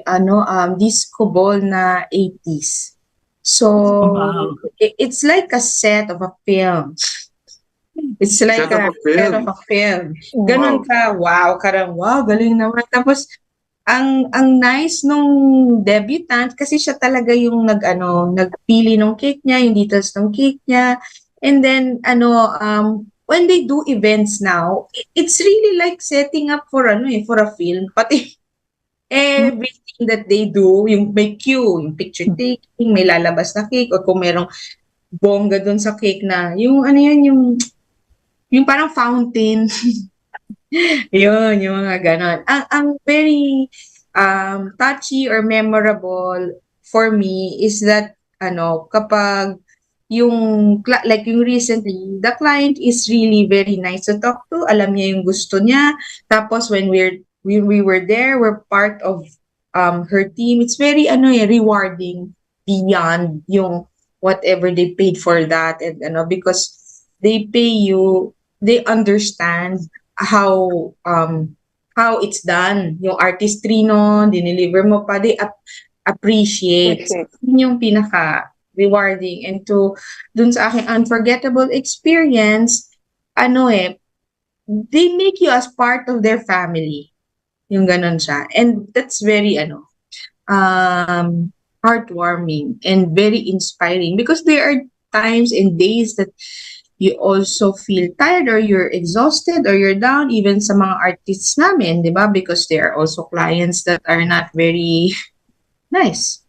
disco ball na 80s. So it's like a set of a film. It's like Set of a film. set of a film. Ganun ka, wow, galing naman. Tapos ang nice nung debutant kasi siya talaga yung nagpili ng cake niya, yung details ng cake niya. And then when they do events now, it's really like setting up for a film. Pati everything that they do, yung may cue, yung picture taking, may lalabas na cake, o kung merong bongga dun sa cake na, yung yung parang fountain. Yun, yung mga ganon. Ang very touchy or memorable for me is that kapag yung recently, the client is really very nice to talk to. Alam niya yung gusto niya. Tapos when we were there, we're part of her team. It's very rewarding beyond yung whatever they paid for that, and because they pay you, they understand how it's done. Yung artistry nun, dineliver mo pa, they appreciate. Yun yung pinaka rewarding. And dun sa aking unforgettable experience, they make you as part of their family. Yung ganon siya. And that's very heartwarming and very inspiring, because there are times and days that you also feel tired or you're exhausted or you're down, even sa mga artists namin, di ba? Because there are also clients that are not very nice.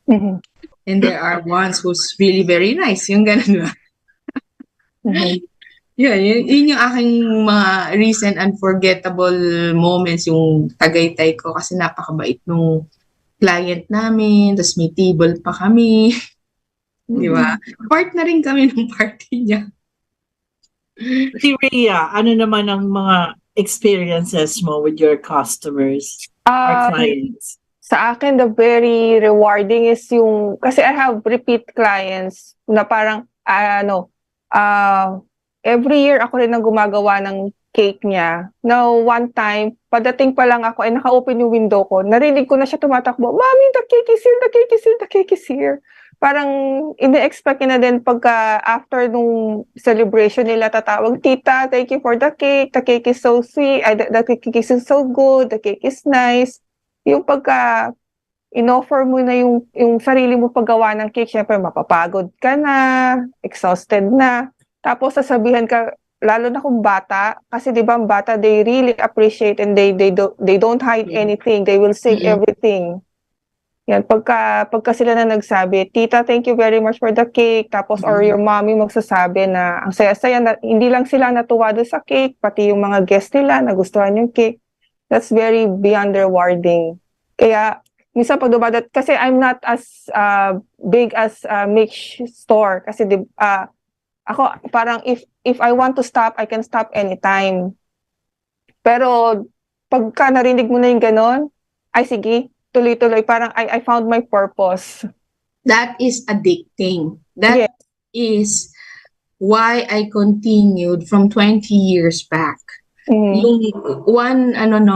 Mhm. And there are ones who's really very nice. Yung ganun ba? Yun yung aking mga recent unforgettable moments, yung Tagaytay ko, kasi napakabait nung client namin, tapos may table pa kami. Di ba? Part na rin kami ng party niya. Si Rhea, ano naman ang mga experiences mo with your customers or clients? Sa akin, the very rewarding is yung, kasi I have repeat clients na parang, every year ako rin ang gumagawa ng cake niya. Now, one time, padating pa lang ako, ay naka-open yung window ko, narinig ko na siya tumatakbo, "Mommy, the cake is here, the cake is here, the cake is here." Parang ine-expect na din pagka after nung celebration nila tatawag, "Tita, thank you for the cake is so sweet, the cake is so good, the cake is nice." Yung pagka in-offer mo na yung sarili mo paggawa ng cake, syempre mapapagod ka na, exhausted na. Tapos sasabihan ka, lalo na kung bata, kasi di ba ang bata, they really appreciate and they don't hide anything, they will say everything. Yan, pagka sila na nagsabi, "Tita, thank you very much for the cake." Tapos or your mommy magsasabi na ang saya-saya na, hindi lang sila natuwa doon sa cake, pati yung mga guests nila nagustuhan yung cake. That's very beyond rewarding. Kaya minsan pag dumadat, kasi I'm not as big as Mitch store, kasi ako parang if I want to stop, I can stop anytime. Pero pagka narinig mo na yung ganon, ay sige, tuloy-tuloy, parang I found my purpose. That is addicting. That is why I continued from 20 years back. Yung one, 2004,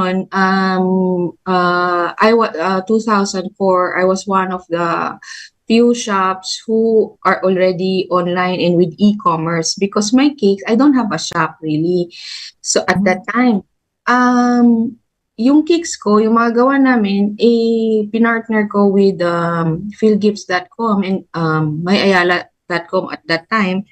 I was one of the few shops who are already online and with e-commerce, because my cakes, I don't have a shop really. So at that time, yung cakes ko, yung mga gawa namin, pinartner ko with philgifts.com and May Ayala at that time,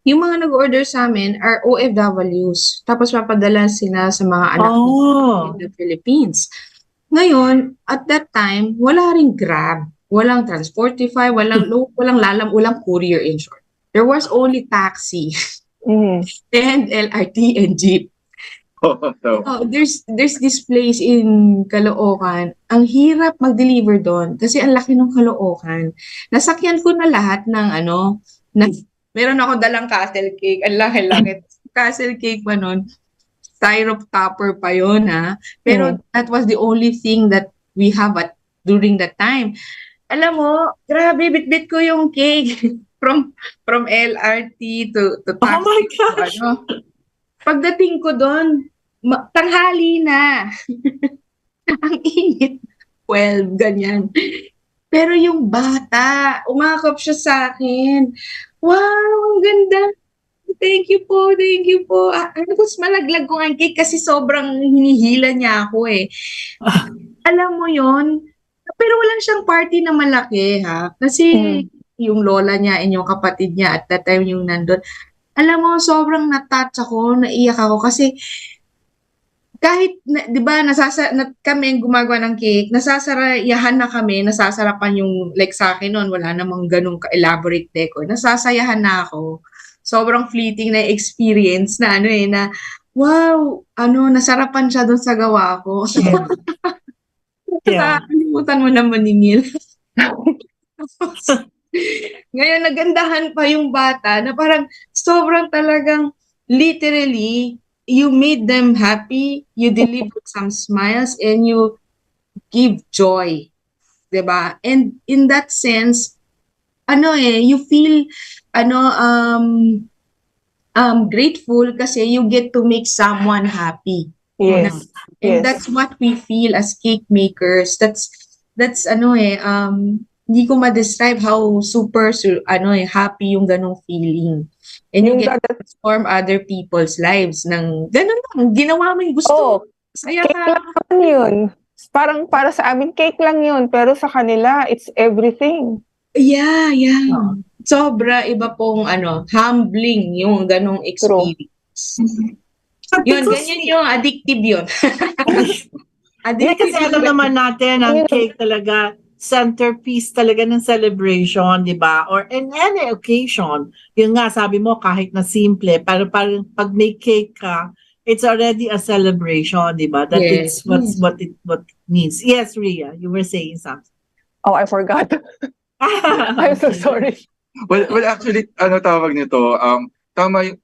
yung mga nag-order sa amin are OFWs. Tapos papadala sila sa mga anak Oh. in the Philippines. Ngayon, at that time, wala ring Grab, walang Transportify, walang walang courier in short. There was only taxi and LRT and jeep. Oh, there's this place in Caloocan. Ang hirap mag-deliver doon kasi ang laki ng Caloocan. Nasakyan ko na lahat ng meron ako dalang castle cake. Ang laki-laki. Castle cake pa nun. Syrup topper pa yun, ha? Pero that was the only thing that we have during that time. Alam mo, grabe, bit-bit ko yung cake from LRT to taxi. Oh my gosh! Pagdating ko doon, tanghali na. Ang init. 12, ganyan. Pero yung bata, umakap siya sa akin. Wow, ang ganda. Thank you po, thank you po. Tapos malaglag ko ang cake kasi sobrang hinihila niya ako eh. Alam mo yon, pero wala siyang party na malaki ha. Kasi yung lola niya and yung kapatid niya at that time yung nandun. Alam mo, sobrang na-touch ako, naiyak ako kasi kahit, di ba, kami gumagawa ng cake, nasasarayahan na kami, nasasarapan yung, like sa akin noon, wala namang ganung ka-elaborate decor. Nasasayahan na ako. Sobrang fleeting na experience na na, wow, nasarapan siya doon sa gawa ko. Yeah. Kalimutan mo na maningil. Ngayon, nagandahan pa yung bata na parang sobrang talagang literally, you made them happy, you delivered some smiles, and you give joy. Diba? And in that sense, you feel, grateful kasi you get to make someone happy. Yes. And that's what we feel as cake makers. That's hindi ko ma-describe how super happy yung ganong feeling. And you get to transform other people's lives ng ganon lang. Ginawa mo yung gusto. Oh, Saya cake lang naman yun. Parang para sa amin, cake lang yun. Pero sa kanila, it's everything. Yeah. Sobra iba pong humbling yung ganong experience. Yun, ganyan yung addictive yun. Kasi alam naman natin, ang cake talaga, centerpiece talaga ng celebration, di ba? Or in any occasion, yun nga, sabi mo, kahit na simple, pero parang pag may cake ka, it's already a celebration, di ba? That Yes. it's what it means. Yes, Rhea, you were saying something. Oh, I forgot. I'm so sorry. Well, actually, tawag nito, tama yung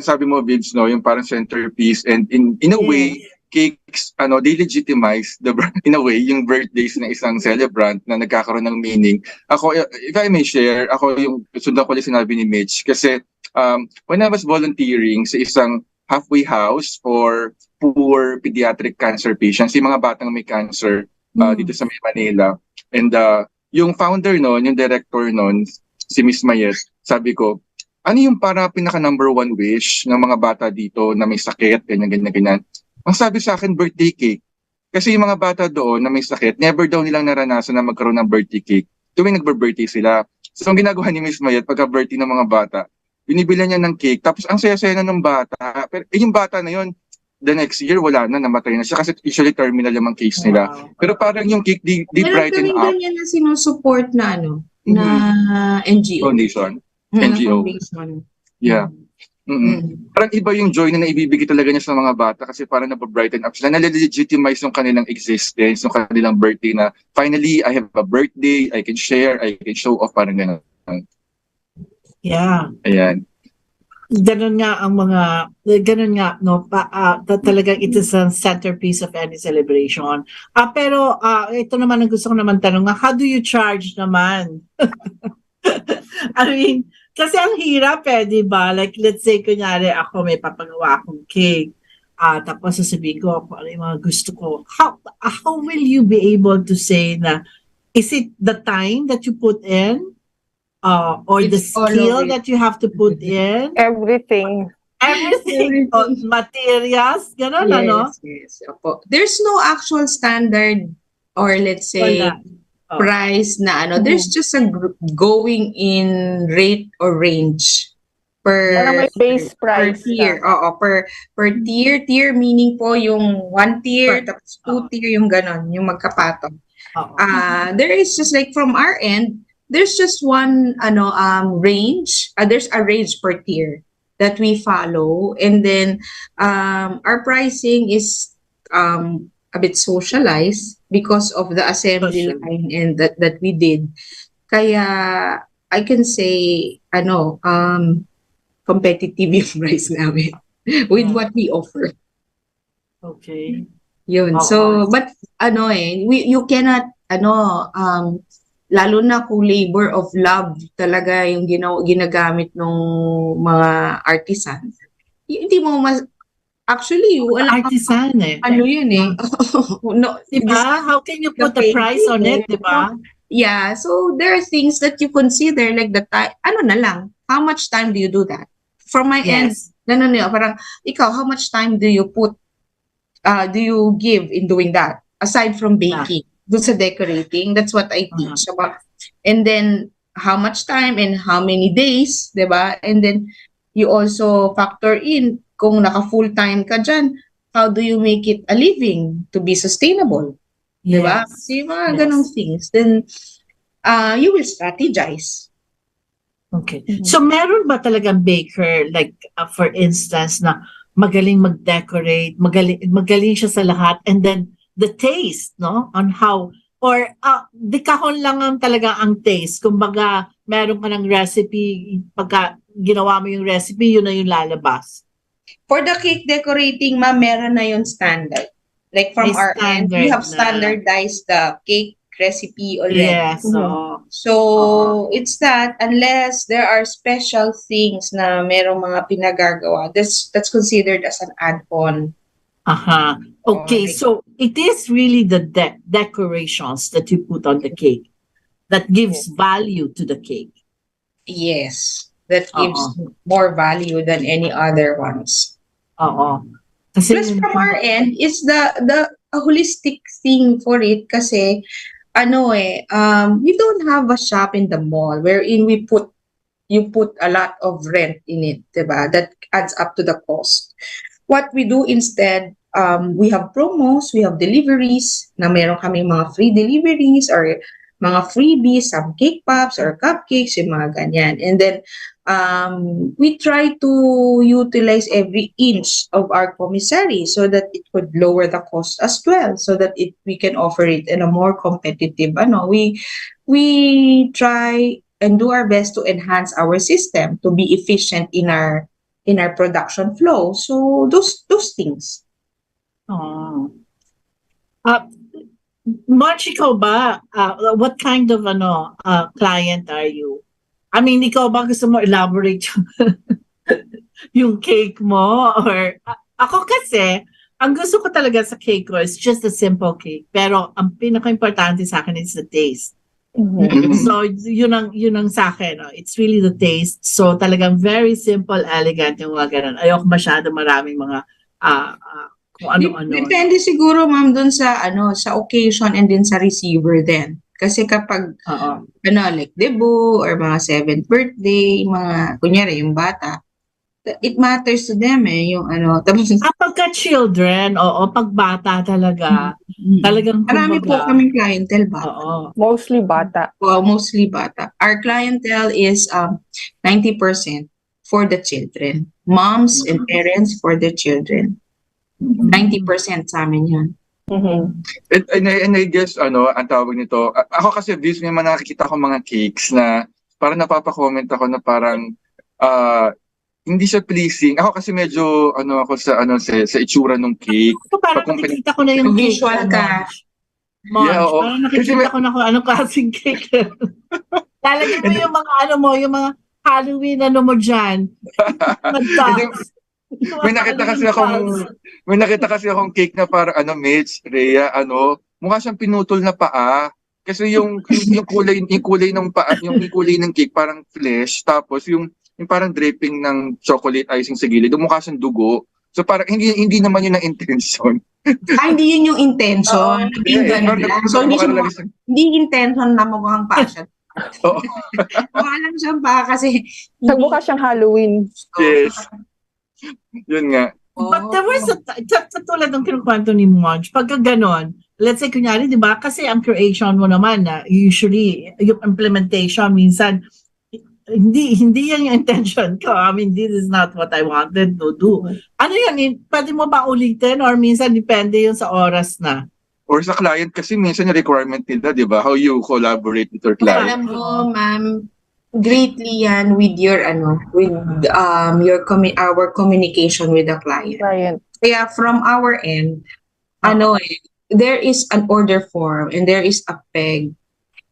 sabi mo, Vibs, no, yung parang centerpiece, and in a way, cakes, they legitimize in a way, yung birthdays ng isang celebrant na nagkakaroon ng meaning. Ako, if I may share, ako yung sundan ko lang sinabi ni Mitch, kasi when I was volunteering sa isang halfway house for poor pediatric cancer patients, yung mga batang may cancer dito sa Manila, and yung founder nun, yung director nun, si Miss Mayet, sabi ko, ano yung para pinaka number one wish ng mga bata dito na may sakit, ganyan. Ang sabi sa akin, birthday cake. Kasi yung mga bata doon na may sakit, never daw nilang naranasan na magkaroon ng birthday cake tuwing nagbe-birthday sila. So ang ginagawa ni Miss Mayet pagka-birthday ng mga bata, binibilan niya ng cake, tapos ang saya-saya na ng bata. Pero yung bata na yun, the next year, wala na, namatay na siya kasi usually terminal yung case nila. Wow. Pero parang yung cake, di brighten up. Meron ganyan na sinusupport na na NGO. Foundation. NGO. Foundation. Yeah. Parang iba yung joy na naibibigay talaga niya sa mga bata kasi parang napabrighten up sila. Nale-legitimize yung kanilang existence, yung kanilang birthday na finally, I have a birthday, I can share, I can show off, parang gano'n. Yeah. Ayan. Ganun nga, no, talagang it is a centerpiece of any celebration. Pero ito naman ang gusto ko naman tanong, how do you charge naman? I mean, kasi ang hirap di ba? Like, let's say, kunyari, ako may papagawa akong cake. Tapos sasabihin ko, ano yung mga gusto ko. How will you be able to say na, is it the time that you put in? Or the skill that you have to put in? Everything. Materials, gano'n, Yes. Opo. There's no actual standard or let's say price na ano, there's just a going in rate or range Parang per may base per price tier. ka. Oo, per tier. Tier meaning po yung 1 tier, tapos 2 Oo. tier, yung ganon, yung magkapatong. Oo. There is just like from our end, there's just one range. There's a range per tier that we follow, and then our pricing is a bit socialized because of the assembly Social. line and that we did. Kaya I can say competitive yung price namin with what we offer. Okay. Yun. Oo. So, but you cannot lalo na kung labor of love talaga yung ginagamit ng mga artisan. Hindi mo actually wala Artisan eh. ano yun eh. No, Diba? How can you put the price on it, diba? yeah, so there are things that you consider like the time, na lang, how much time do you do that? From my end, Yes. parang ikaw, how much time do you do you give in doing that aside from baking? Dun sa decorating, that's what I teach about. And then how much time and how many days, diba? And then you also factor in kung naka full time ka dyan, how do you make it a living to be sustainable? Diba? Yes. Kasi mga ganong things. Then you will strategize. Okay. So meron ba talagang baker, like for instance, na magaling mag-decorate, magaling siya sa lahat, and then the taste, no? On how, or di kahon lang ang talaga ang taste. Kumbaga, meron ka ng recipe, pagka ginawa mo yung recipe, yun na yung lalabas. For the cake decorating, ma'am, meron na yung standard. Like from May our end, we have standard na. standardized the cake recipe already. Yes. So, it's that unless there are special things na merong mga pinagagawa, that's considered as an add-on. Okay, so it is really the decorations that you put on the cake that gives value to the cake. Yes, that gives more value than any other ones. Kasi Plus from our end, it's the holistic thing for it kasi we don't have a shop in the mall wherein you put a lot of rent in it, diba? That adds up to the cost. What we do instead, we have promos, we have deliveries, na meron kami mga free deliveries or mga freebies, some cake pops or cupcakes, yung mga ganyan. And then, we try to utilize every inch of our commissary so that it would lower the cost as well, so that we can offer it in a more competitive, we try and do our best to enhance our system to be efficient in our production flow. So those things. March, ikaw ba? What kind of client are you? I mean, ikaw ba gusto mo elaborate yung cake mo? Or ako kasi, ang gusto ko talaga sa cake ko is just a simple cake. Pero ang pinaka-importante sa akin is the taste. So yun ang sa akin. It's really the taste. So talagang very simple, elegant yung mga ganun. Ayoko masyado maraming mga kung ano-ano. Depende siguro, ma'am, dun sa occasion and din sa receiver din. Kasi kapag like debut or mga 7th birthday, mga kunyari yung bata, it matters to them yung tapos pagka children, pag bata talaga, talagang marami po kaming clientele ba? Mostly bata. Well, mostly bata. Our clientele is 90% for the children. Moms and parents for the children. 90% sa amin yun. And I guess, ang tawag nito, ako kasi may mga nakikita ko mga cakes na parang napapa-comment ako na parang hindi siya pleasing. Ako kasi medyo ako sa itsura ng cake. Parang nakikita ko na yung visual ka. Parang nakikita ko na kung anong klaseng cake. Lalagyan mo yung mga yung mga Halloween mo dyan. May nakita kasi akong cake na parang Mitch, Rhea, mukha siyang pinutol na paa. Kasi yung kulay ng paa, yung kulay ng cake parang flesh, tapos yung parang draping ng chocolate icing sa gilid, mukha siyang dugo. So parang hindi naman yun ang intention. Hindi yun yung intention. Yung ganun lang. So, hindi intention na mukhang passion. Oo. Mukha lang siyang pa kasi Nagbuka siyang Halloween. Yes. Yun nga. But there was tulad ng kinukwento ni Monj, pagka ganon, let's say, kunyari, di ba, kasi ang creation mo naman, usually, yung implementation, minsan, hindi yan yung intention ko. I mean, this is not what I wanted to do. Ano yan, pwede mo ba ulitin or minsan depende yun sa oras na? Or sa client kasi minsan yung requirement nila, di ba? How you collaborate with your client. Alam mo, ma'am, greatly yan with your our communication with the client. Kaya from our end, there is an order form and there is a peg.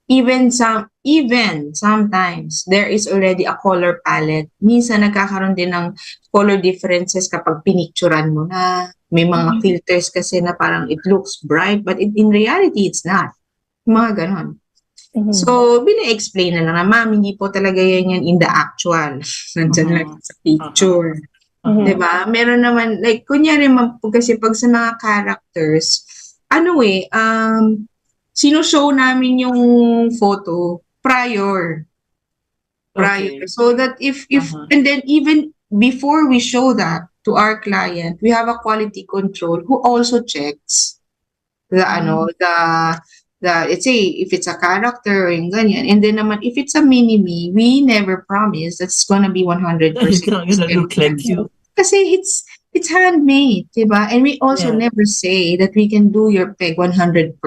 Even sometimes there is already a color palette. Minsan nagkakaroon din ng color differences kapag pinicturan mo na. May mga filters kasi na parang it looks bright but in reality it's not. Mga ganon. So, bina-explain na lang na, ma'am, hindi po talaga yan in the actual. Nandyan lang sa picture. Diba? Meron naman, like, kunyari, kasi pag sa mga characters, sinushow namin yung photo prior. Okay. So that and then even before we show that to our client, we have a quality control who also checks let's say if it's a character or yung ganyan, and then naman if it's a mini-me, we never promise that's gonna be 100%. It's not gonna look like you. Kasi it's handmade, diba? And we also never say that we can do your peg 100%.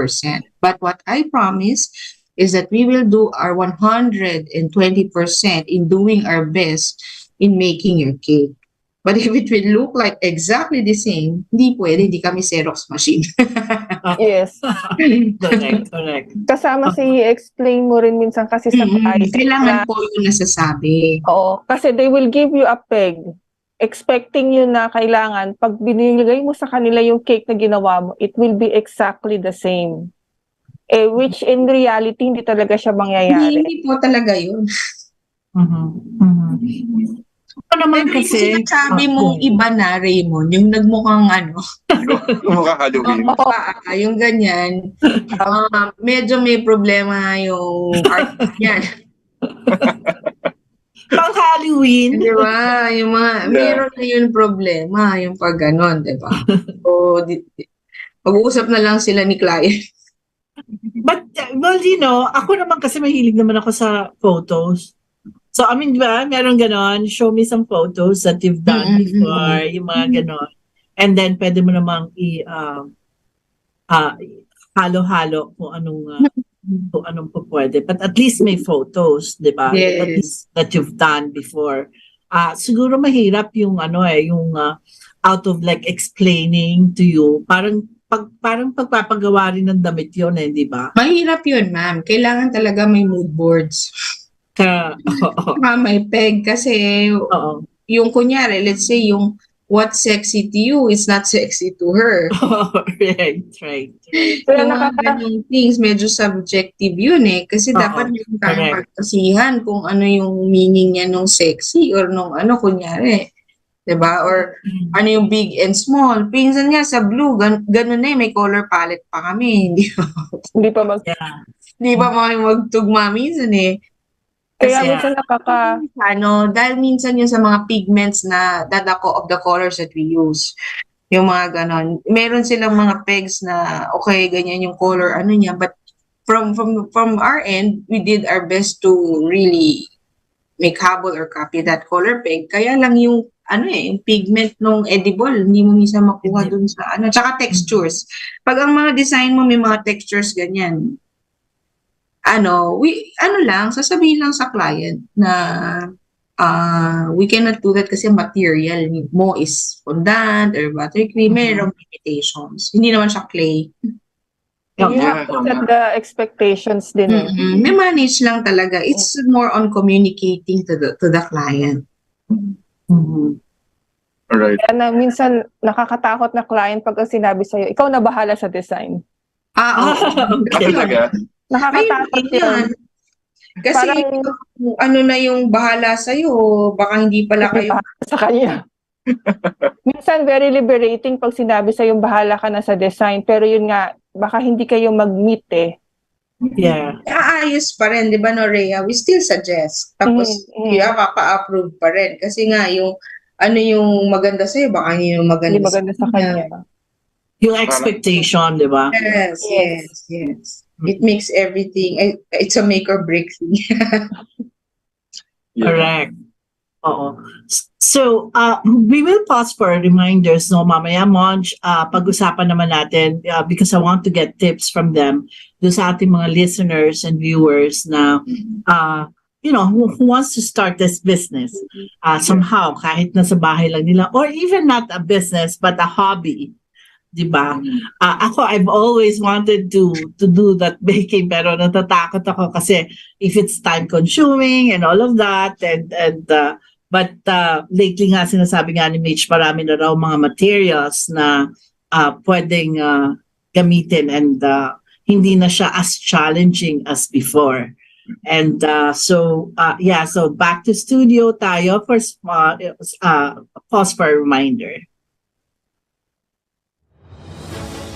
But what I promise is that we will do our 120% in doing our best in making your cake. But if it will look like exactly the same, hindi pwede, hindi kami Xerox machine. Yes. Correct. Kasama explain mo rin minsan kasi sa client. Kailangan po yung nasasabi. Oo, kasi they will give you a peg. Expecting yun na kailangan, pag binigay mo sa kanila yung cake na ginawa mo, it will be exactly the same. Which in reality, hindi talaga siya mangyayari. Hindi po talaga yun. Ano naman Pero kasi, yung sinasabi mong iba na, Raymond, yung nagmukhang Mukhang Halloween. Yung ganyan, medyo may problema yung art yan. pang Halloween. Di ba? Yung meron na yun problema, yung pag ganon, di ba? So, mag-uusap na lang sila ni client. But, well, ako naman kasi mahilig naman ako sa photos. So, I mean, di ba, meron ganon, show me some photos that you've done before, yung mga ganon. And then, pwede mo namang halo-halo kung anong pwede. But at least may photos, di ba? Yes. At least that you've done before. Siguro mahirap yung out of like explaining to you, parang pagpapagawa rin ng damit yun, di ba? Mahirap yun, ma'am. Kailangan talaga may mood boards. May peg kasi yung kunyari, let's say yung what's sexy to you is not sexy to her. Right. Yung mga ganyung things, medyo subjective yun kasi dapat yung tayong pagkasihan kung ano yung meaning niya nung sexy or nung kunyari. Diba? Or ano yung big and small. Pinsan nga sa blue, ganun may color palette pa kami. Hindi pa magtugma minsan Kaya minsan dahil minsan yun sa mga pigments na of the colors that we use. Yung mga ganon. Meron silang mga pegs na okay, ganyan yung color, niya. But from our end, we did our best to really make habol or copy that color peg. Kaya lang yung yung pigment nung edible, hindi mo minsan makuha dun sa tsaka textures. Pag ang mga design mo may mga textures ganyan, sasabihin lang sa client na we cannot do that kasi material mo is fondant or buttercream, mayroong limitations. Hindi naman siya clay. You have to set the expectations din. May manage lang talaga. It's more on communicating to the client. Alright. Kaya minsan nakakatakot na client pag sinabi sa'yo, ikaw na bahala sa design. Talaga? Nakakatakot yun. Kasi na yung bahala sa'yo, baka hindi pala kayo sa kanya. Minsan very liberating pag sinabi sa yung bahala ka na sa design, pero yun nga, baka hindi kayo mag-meet eh. Yeah. Aayos pa rin, di ba, no, Rhea? We still suggest. Tapos, kapa-approve pa rin. Kasi nga, yung ano yung maganda sa'yo, baka yung maganda, Hindi maganda sa kanya. Yung expectation, di ba? Yes. It makes everything, it's a make or break thing. Correct. Oo. So, we will pause for reminders, no, mamaya, Monj, pag-usapan naman natin, because I want to get tips from them, doon sa ating mga listeners and viewers na, who wants to start this business, somehow, kahit nasa bahay lang nila, or even not a business, but a hobby. Diba? Ako, I've always wanted to do that baking, pero natatakot ako kasi if it's time consuming and all of that, but lately nga sinasabi nga ni Mitch, marami na raw mga materials na pwedeng gamitin and hindi na siya as challenging as before. And so back to studio tayo for pause for a reminder.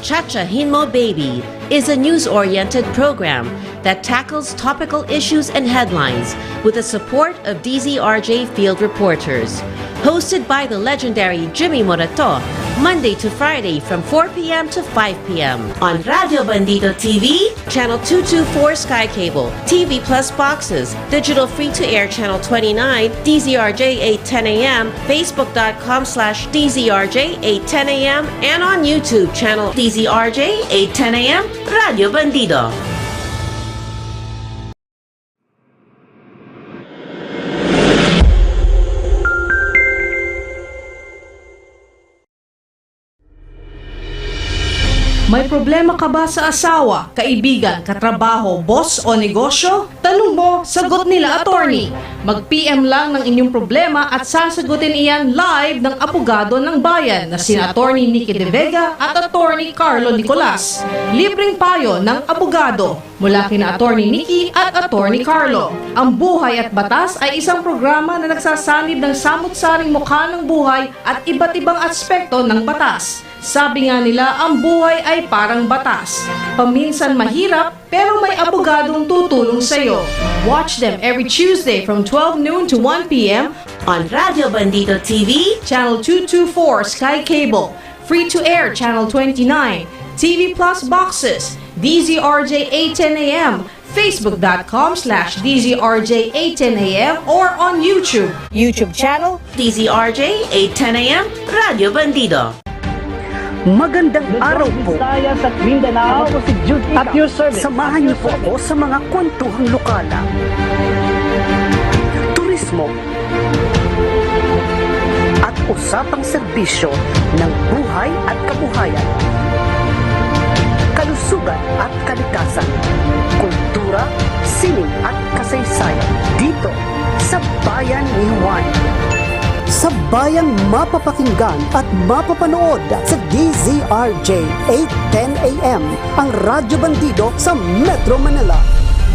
𝗖𝗵𝗶𝘁 is a news-oriented program that tackles topical issues and headlines with the support of DZRJ field reporters. Hosted by the legendary 𝗖𝗵𝗶𝘁, Monday to Friday from 4 p.m. to 5 p.m. on Radio Bandito TV, Channel 224 Sky Cable, TV Plus boxes, digital free-to-air Channel 29, DZRJ 810 AM, Facebook.com/DZRJ 810 AM, and on YouTube channel DZRJ 810 AM, Radio Bandito. May problema ka ba sa asawa, kaibigan, katrabaho, boss o negosyo? Tanong mo, sagot nila attorney. Mag-PM lang ng inyong problema at sasagutin iyan live ng abogado ng bayan na sina Attorney Nikki De Vega at Attorney Carlo Nicolas. Libreng payo ng abogado mula kina Attorney Nikki at Attorney Carlo. Ang Buhay at Batas ay isang programa na nagsasanib ng samut-saring mukha ng buhay at iba't ibang aspekto ng batas. Sabi nga nila, ang buhay ay parang batas. Paminsan mahirap, pero may abogadong tutulong sa'yo. Watch them every Tuesday from 12 noon to 1 p.m. on Radio Bandito TV, Channel 224 Sky Cable, Free-to-Air Channel 29, TV Plus boxes, DZRJ 810 AM, Facebook.com/DZRJ 810 AM, or on YouTube channel DZRJ 810 AM, Radio Bandito. Magandang araw po. At Mindanao, at your service. Samahan niyo po ako sa mga kwentuhang lokala, turismo, at usapang serbisyo ng buhay at kabuhayan, kalusugan at kalikasan, kultura, sining at kasaysayan dito sa Bayan ni Juan. Sa bayang mapapakinggan at mapapanood sa DZRJ 810 AM, ang Radyo Bandido sa Metro Manila.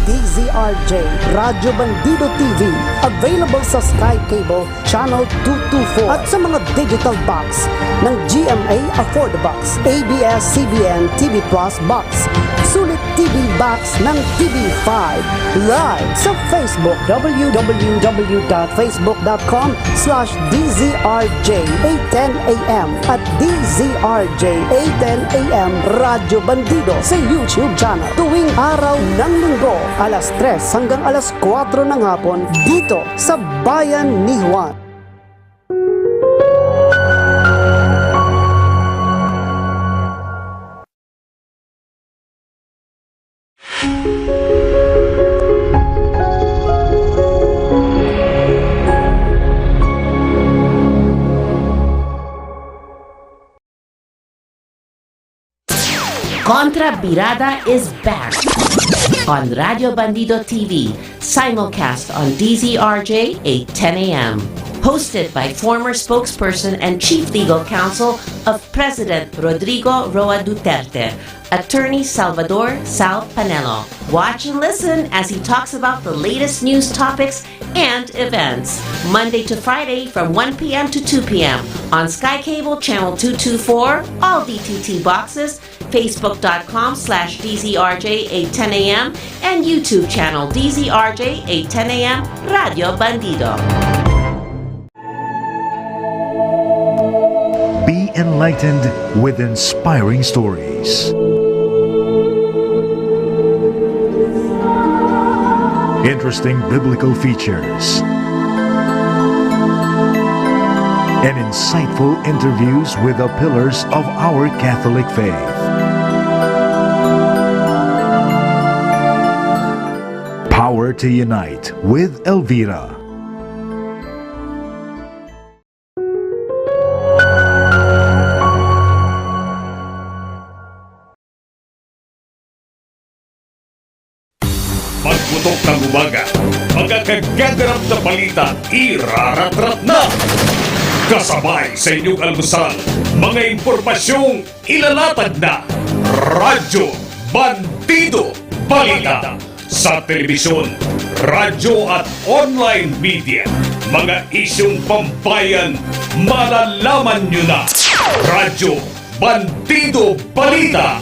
DZRJ Radyo Bandido TV, available sa Sky Cable Channel 224 at sa mga digital box ng GMA Afford Box, ABS-CBN TV Plus Box, sulit TV box ng TV5, live sa Facebook, www.facebook.com/DZRJ810AM at DZRJ 810 AM Radyo Bandido sa YouTube channel. Tuwing araw ng linggo, alas 3 hanggang alas 4 ng hapon dito sa Bayan ni Juan. Contra Birada is back on Radio Bandito TV, simulcast on DZRJ 810 AM. hosted by former spokesperson and chief legal counsel of President Rodrigo Roa Duterte, attorney Salvador 𝗖𝗵𝗶. Watch and listen as he talks about the latest news topics and events. Monday to Friday from 1 p.m. to 2 p.m. on Sky Cable Channel 224, all DTT boxes, Facebook.com/DZRJ810 AM, and YouTube channel DZRJ810 AM Radio Bandido. Be enlightened with inspiring stories. Interesting biblical features. And insightful interviews with the pillars of our Catholic faith. Power to Unite with Elvira. Pagputok ng umaga, mga kagaganap na balita iraratrat na. Kasabay sa inyong almusal, mga impormasyong ilalatag na. Radyo Bandido Balita. Sa telebisyon, radyo at online media, mga isyong pambayan, malalaman nyo na. Radyo Bandido Balita.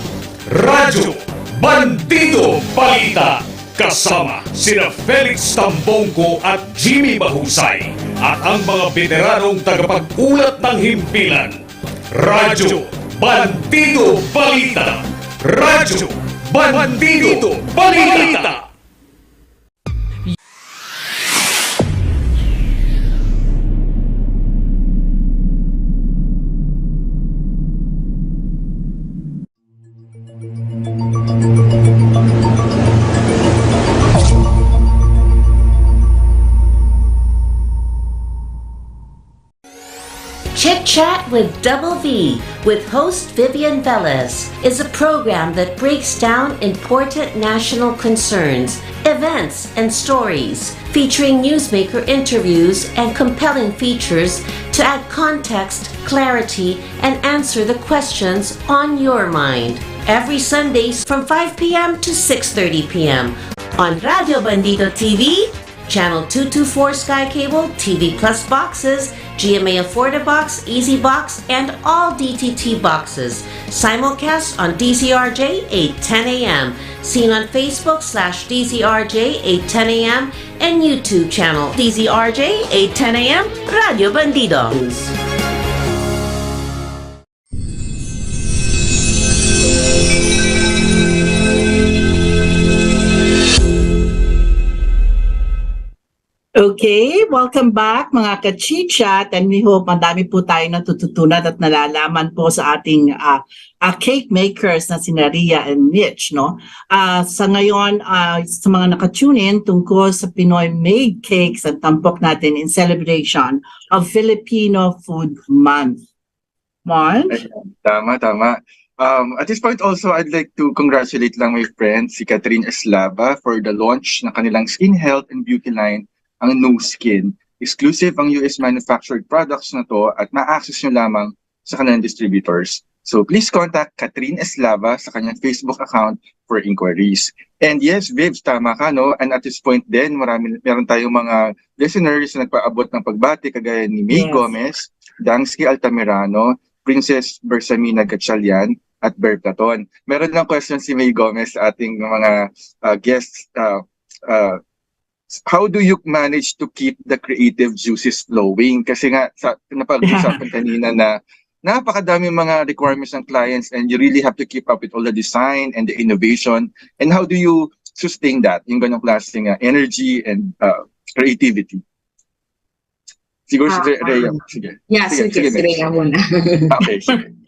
Radyo Bandido Balita. Kasama sina Felix Tambongko at Jimmy Mahusay at ang mga veteranong tagapag-ulat ng himpilan. Radyo Bandido Balita. Radyo Bandido Balita. Chit Chat with 𝗶𝗶 with host Vivian Velez is a program that breaks down important national concerns, events, and stories, featuring newsmaker interviews and compelling features to add context, clarity, and answer the questions on your mind. Every Sundays from 5 p.m. to 6:30 p.m. on Radio Bandido TV, Channel 224 Sky Cable, TV Plus boxes, 𝗖𝗵𝗶 box, Easy Box, and all DTT boxes. Simulcast on DZRJ810 AM. Seen on Facebook/DZRJ810 AM and YouTube channel DZRJ810 AM Radio Bandido. Okay, welcome back mga ka-chichat, and we hope madami po tayo natututunan at nalalaman po sa ating cake makers na sina Rhea and Mitch, no? Sa ngayon, sa mga nakatunin tungkol sa Pinoy made cakes at tampok natin in celebration of Filipino Food Month. Mon? Tama. At this point also, I'd like to congratulate lang my friend si 𝗵𝗵𝗁 for the launch ng kanilang skin health and beauty line, ang No Skin. Exclusive ang US manufactured products na to at ma-access nyo lamang sa kanilang distributors. So please contact 𝗵𝗵𝗁 sa kanyang Facebook account for inquiries. And yes, Vibs, tama ka, no? And at this point din, meron tayong mga listeners na nagpaabot ng pagbati kagaya ni May Gomez, 𝗖𝗵𝗁𝗶 Altamirano, Princess 𝗵𝗁 Gatchalian, at Ber Platon. Meron lang question si May Gomez sa ating mga guests. How do you manage to keep the creative juices flowing? Kasi nga, napag-usapan kanina na napakadami mga requirements ng clients and you really have to keep up with all the design and the innovation. And how do you sustain that? Yung ganong klaseng energy and creativity. Siguro si Rhea. Sige. Yeah, sige si Rhea muna. Okay, sige.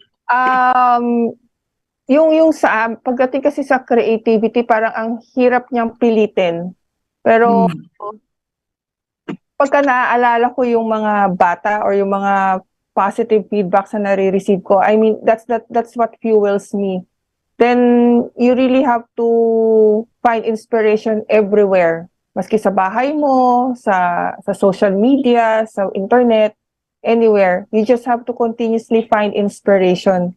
Yung sa pagdating kasi sa creativity, parang ang hirap niyang pilitin. Pero pagka naaalala ko yung mga bata or yung mga positive feedbacks na nare-receive ko, I mean, that's what fuels me. Then you really have to find inspiration everywhere. Maski sa bahay mo, sa social media, sa internet, anywhere, you just have to continuously find inspiration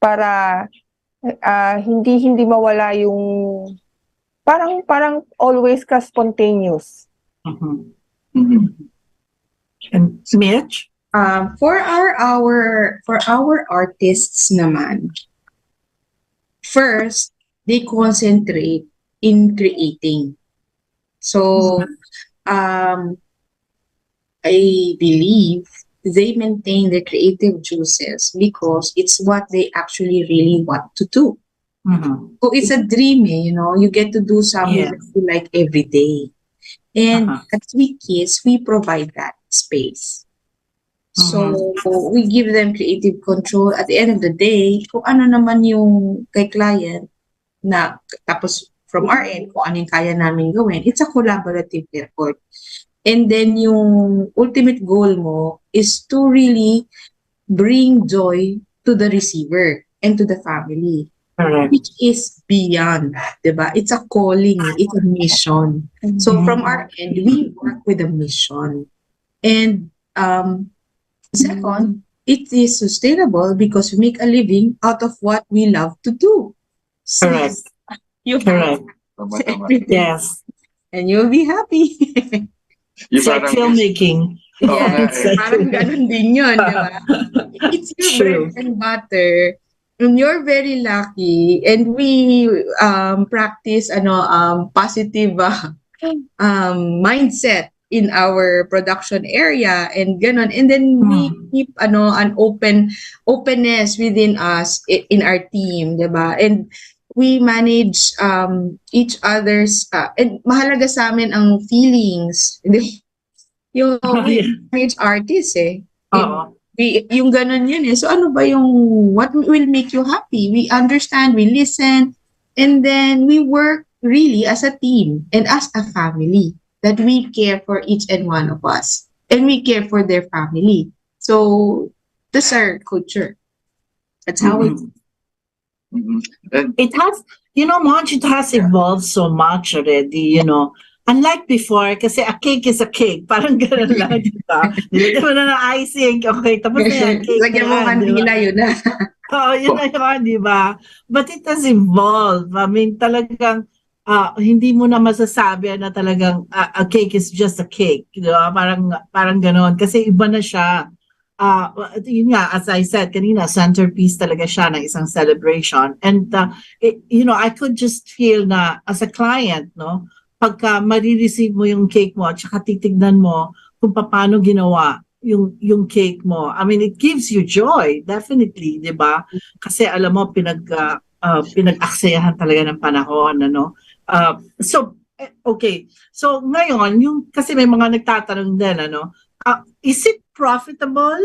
para hindi mawala yung parang always ka spontaneous. And Mitch? For our artists naman, first, they concentrate in creating. So, I believe they maintain their creative juices because it's what they actually really want to do. So it's a dream, you know, you get to do something that you like every day. And at Sweet Kids, we provide that space. So we give them creative control. At the end of the day, kung ano naman yung kay client na tapos from our end, kung ano yung kaya namin gawin, it's a collaborative effort. And then yung ultimate goal mo is to really bring joy to the receiver and to the family. Which is beyond, diba? It's a calling, it's a mission. So from our end, we work with a mission. And second, it is sustainable because we make a living out of what we love to do. So you have Yes. and you'll be happy. It's like filmmaking. Parang ganun din yun, diba? It's your bread and butter. And you're very lucky, and we practice positive mindset in our production area and ganon. And then we keep an openness within us in our team, diba? And we manage each other's and mahalaga sa amin ang feelings. Yung we manage artists yung ganun yun eh. So ano ba yung what will make you happy? We understand, we listen, and then we work really as a team and as a family, that we care for each and one of us and we care for their family. So that's our culture. That's how it has, you know, Monch, it has evolved so much already, you know. Unlike before, kasi a cake is a cake. Parang gano'n lang, di ba? Nilagyan mo na ng icing, okay, tapos na yan, cake. Lagyan mo kandila, yun na. Oo, yun na yun, di ba? But it has evolved. I mean, talagang, hindi mo na masasabi na talagang a cake is just a cake. Di ba? Parang gano'n. Kasi iba na siya. Yun nga, as I said kanina, centerpiece talaga siya ng isang celebration. And, you know, I could just feel na as a client, no, pagka marireceive mo yung cake mo at saka titignan mo kung paano ginawa yung cake mo. I mean, it gives you joy, definitely, di ba? Kasi alam mo, pinag-aksayahan talaga ng panahon, ano? So, okay. So, ngayon, kasi may mga nagtatanong din, ano? Is it profitable?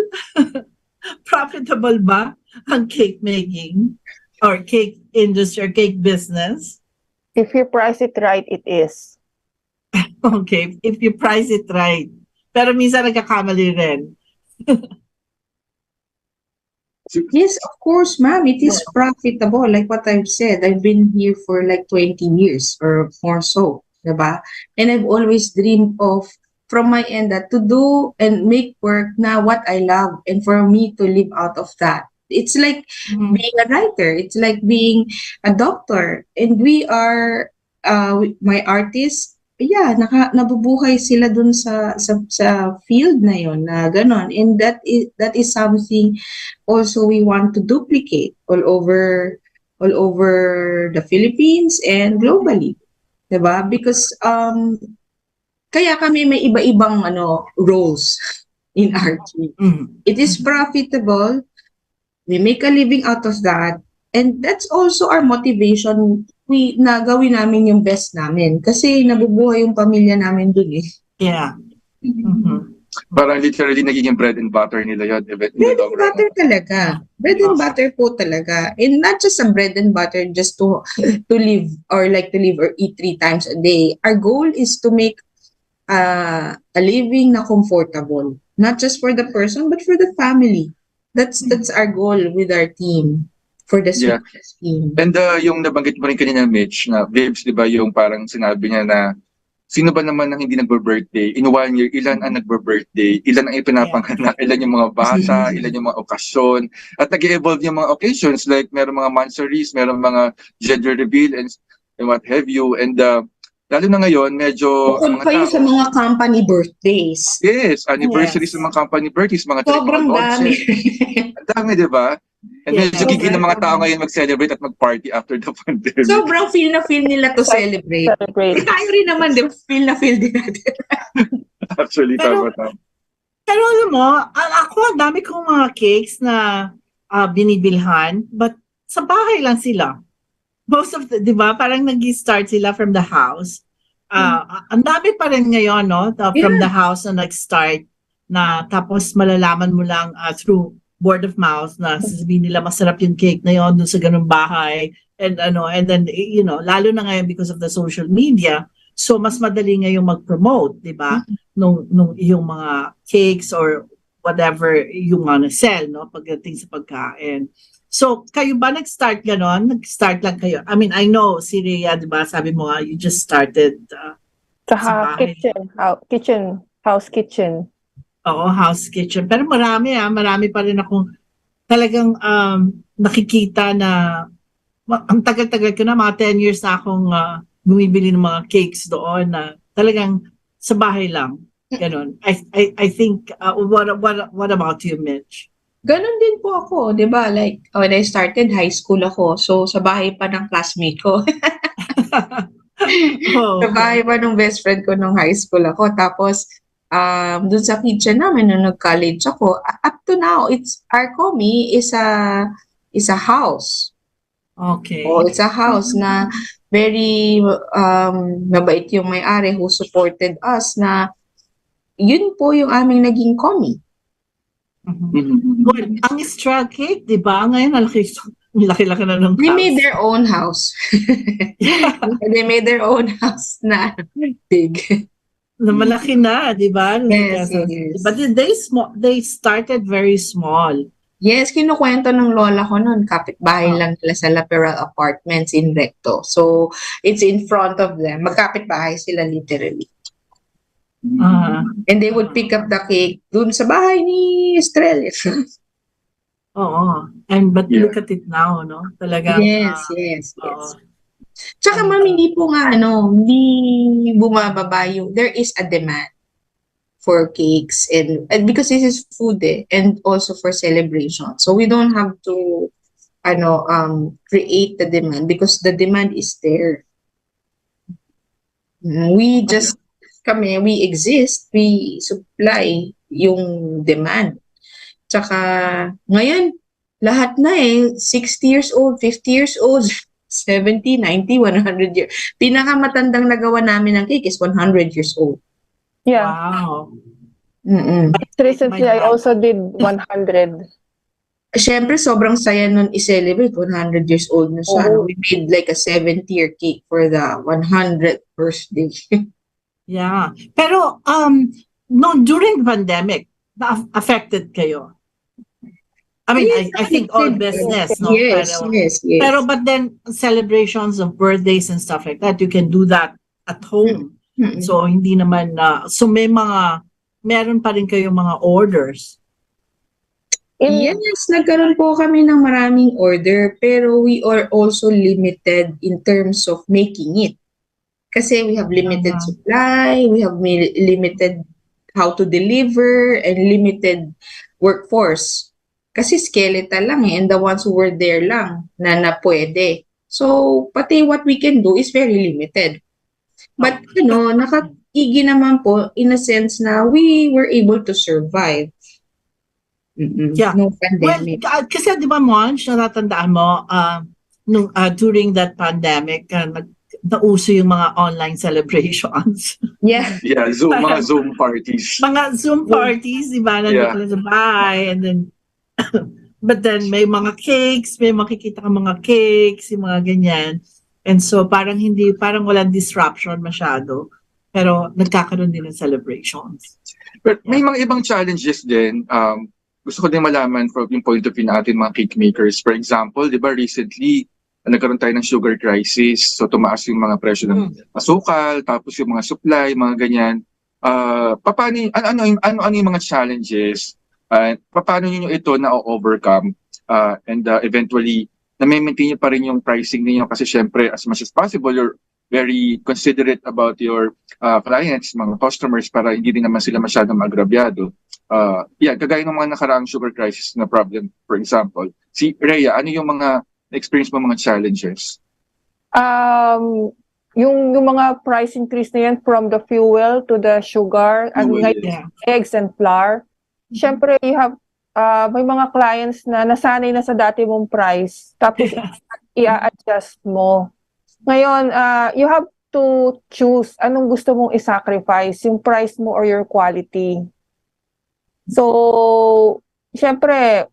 Profitable ba ang cake making or cake industry or cake business? If you price it right, it is. Okay, if you price it right. Pero minsan nagkakamali rin. Yes, of course, ma'am. It is profitable. Like what I've said, I've been here for like 20 years or more so, diba? And I've always dreamed of, from my end, that to do and make work na what I love and for me to live out of that. It's like being a writer. It's like being a doctor. And we are, my artists, nabubuhay sila dun sa field na yun, na ganon. And that is something also we want to duplicate all over the Philippines and globally. Diba? Because, kaya kami may iba-ibang roles in our team. It is profitable. We make a living out of that. And that's also our motivation. Na gawin namin yung best namin. Kasi nabubuhay yung pamilya namin dun eh. Yeah. Parang literally nagiging bread and butter nila yun. Bread and butter talaga. Bread and butter po talaga. And not just a bread and butter just to live or eat 3 times a day. Our goal is to make a living na comfortable. Not just for the person, but for the family. That's our goal with our team for the team. And yung nabanggit mo rin kanina, Mitch, na Vibs, di ba yung parang sinabi niya na sino ba naman ang hindi nagbe-birthday? In 1 year, ilan ang nagbe-birthday? Ilan ang ipinapanganak? Ilan yung mga bata? Ilan yung mga okasyon? At nag-evolve yung mga occasions, like meron mga monthsaries, meron mga gender reveal and what have you. And lalo na ngayon, medyo Bukod pa yun sa mga company birthdays. Yes, anniversaries ng mga company birthdays, mga Sobrang dami. Ang dami, di ba? And then, gigil ng mga tao ngayon mag-celebrate at mag-party after the pandemic. Sobrang feel na feel nila to celebrate. Tayo rin naman, di ba? Feel na feel din natin. Actually, tama. Pero alam mo, ako, ang dami kong mga cakes na binibilhan, but sa bahay lang sila. Most of the, di ba, parang nag-start sila from the house. Ang dami pa rin ngayon, no? From the house na nag-start, na tapos malalaman mo lang through word of mouth na sasabihin nila masarap yung cake na yon doon sa ganung bahay. And then, you know, lalo na ngayon because of the social media, so mas madali ngayong mag-promote, di ba? Nung yung mga cakes or whatever yung sell, no? Pagdating sa pagkain. So, kayo ba nag-start ganon? Nag-start lang kayo? I mean, I know, si Rhea, di ba, sabi mo nga, you just started sa house kitchen. Oo, house kitchen. Pero marami pa rin akong talagang nakikita na, ang tagal-tagal ko na, mga 10 years na akong bumibili ng mga cakes doon na talagang sa bahay lang. Ganon. I think, what about you, Mitch? Ganon din po ako, di ba? Like, when I started high school ako, so sa bahay pa ng classmate ko. Sa bahay pa ng best friend ko nung high school ako. Tapos, dun sa kitchen namin nung nag-college ako, up to now, our 𝗗𝗵𝗁 is a house. Okay. Oh, it's a house na very mabait yung may-ari who supported us na yun po yung aming naging 𝗗𝗵𝗁. Well, ang straw cake, di ba? Ngayon, laki-laki na ng house. They made their own house. They made their own house na big. Na malaki na, di ba? Yes, yes. But they started very small. Yes, kinukwento ng lola ko noon, kapitbahay lang nila sa Laperal Apartments in Recto. So, it's in front of them. Magkapitbahay sila literally. And they would pick up the cake dun sa bahay ni Estrella. Oo. But look at it now, no? Talagang yes. Tsaka ma'am, hindi po nga hindi bumababa yung, there is a demand for cakes and because this is food and also for celebration. So we don't have to create the demand because the demand is there. We exist, we supply yung demand. Tsaka ngayon, lahat na 60 years old, 50 years old, 70, 90, 100 years. Pinakamatandang nagawa namin ng cake is 100 years old. Yeah. Wow. Recently, I also did 100. Siyempre, sobrang saya nun i-celebrate 100 years old na siya. We made like a 7-tier cake for the 100th birthday. Yeah. Pero, during the pandemic, affected kayo? I mean, yes, I think all business, no? Yes. Pero, but then, celebrations of birthdays and stuff like that, you can do that at home. So, hindi naman, so meron pa rin kayong mga orders. Yes, nagkaroon po kami ng maraming order, pero we are also limited in terms of making it. Kasi we have limited supply, we have limited how to deliver, and limited workforce. Kasi skeletal lang and the ones who were there lang na pwede. So, pati what we can do is very limited. But, nakaigi naman po in a sense na we were able to survive. Yeah. No pandemic. Well, kasi di ba, Monch, natatandaan mo, during that pandemic, nauso yung mga online celebrations. Yeah. Yeah, mga Zoom parties. Mga Zoom parties, di ba? Nandito ka sa bahay, and then, but then may mga cakes, may makikita ka mga cakes, yung mga ganyan. And so, parang walang disruption masyado. Pero, nagkakaroon din ng celebrations. But may mga ibang challenges din. Gusto ko din malaman from yung point of view natin, mga cake makers. For example, di ba recently, nagkaroon tayo ng sugar crisis. So tumaas yung mga presyo ng asukal, tapos yung mga supply, mga ganyan. Ano yung mga challenges? Paano niyo ito na-overcome? And eventually, na-maintain niyo pa rin yung pricing niyo kasi syempre, as much as possible, you're very considerate about your clients, mga customers, para hindi din naman sila masyadong agrabyado. Kagaya ng mga nakaraang sugar crisis na problem, for example. Si Rhea, ano yung mga experience mo, mga challenges? Yung mga price increase na yan from the fuel to the sugar and eggs and flour. Syempre, you have may mga clients na nasanay na sa dati mong price, tapos i-adjust mo. Ngayon, you have to choose anong gusto mong i-sacrifice, yung price mo or your quality. So, syempre,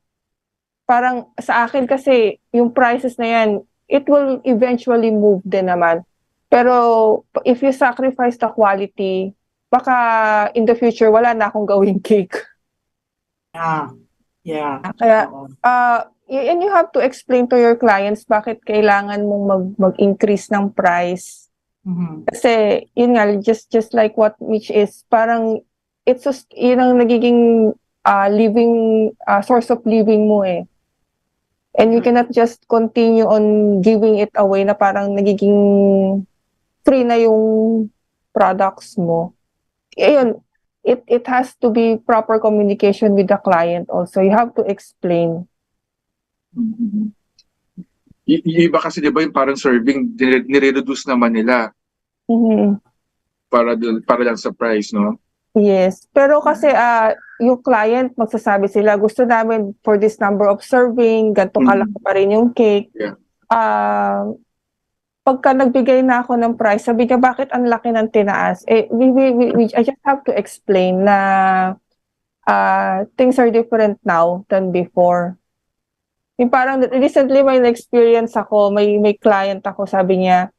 parang sa akin kasi, yung prices na yan, it will eventually move din naman. Pero, if you sacrifice the quality, baka in the future, wala na akong gawing cake. Yeah. Kaya, and you have to explain to your clients bakit kailangan mong mag-increase ng price. Kasi, yun nga, just like what Mitch is, parang, it's just, yun ang nagiging source of living mo eh. And you cannot just continue on giving it away na parang nagiging free na yung products mo. Ayun, it has to be proper communication with the client also. You have to explain. Iba kasi, di ba, yung parang serving, nire-reduce naman nila. Para lang sa price, no? Yes. Pero kasi, yung client, magsasabi sila, gusto namin for this number of serving, ganito kalaki pa rin yung cake. Yeah. Pagka nagbigay na ako ng price, sabi niya, bakit ang laki ng tinaas? I just have to explain na things are different now than before. Yung parang recently may experience ako, may client ako, sabi niya,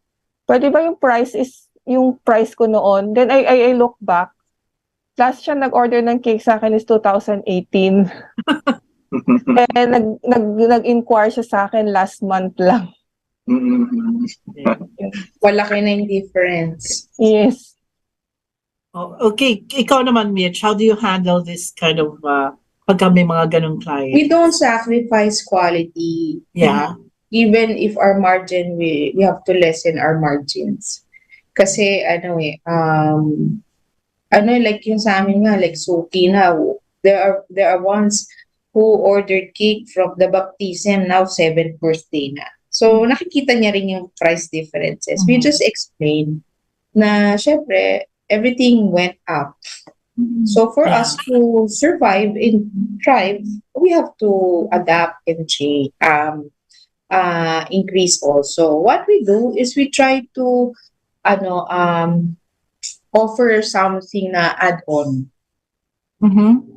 pwede ba yung price is yung price ko noon? Then I look back. Last siya nag-order ng cake sa akin is 2018. And nag-inquire siya sa akin last month lang. Malaki na yung difference. Yes. Okay, ikaw naman, Mitch, how do you handle this kind of pagka may mga ganong clients? We don't sacrifice quality. Yeah. Even if our margin, we have to lessen our margins. Kasi like yung sa amin nga, like Suki na, there are ones who ordered cake from the baptism, now 7th birthday na. So, nakikita niya rin yung price differences. We just explain na, syempre, everything went up. So, for us to survive and thrive, we have to adapt and change, increase also. What we do is we try to, offer something na add-on.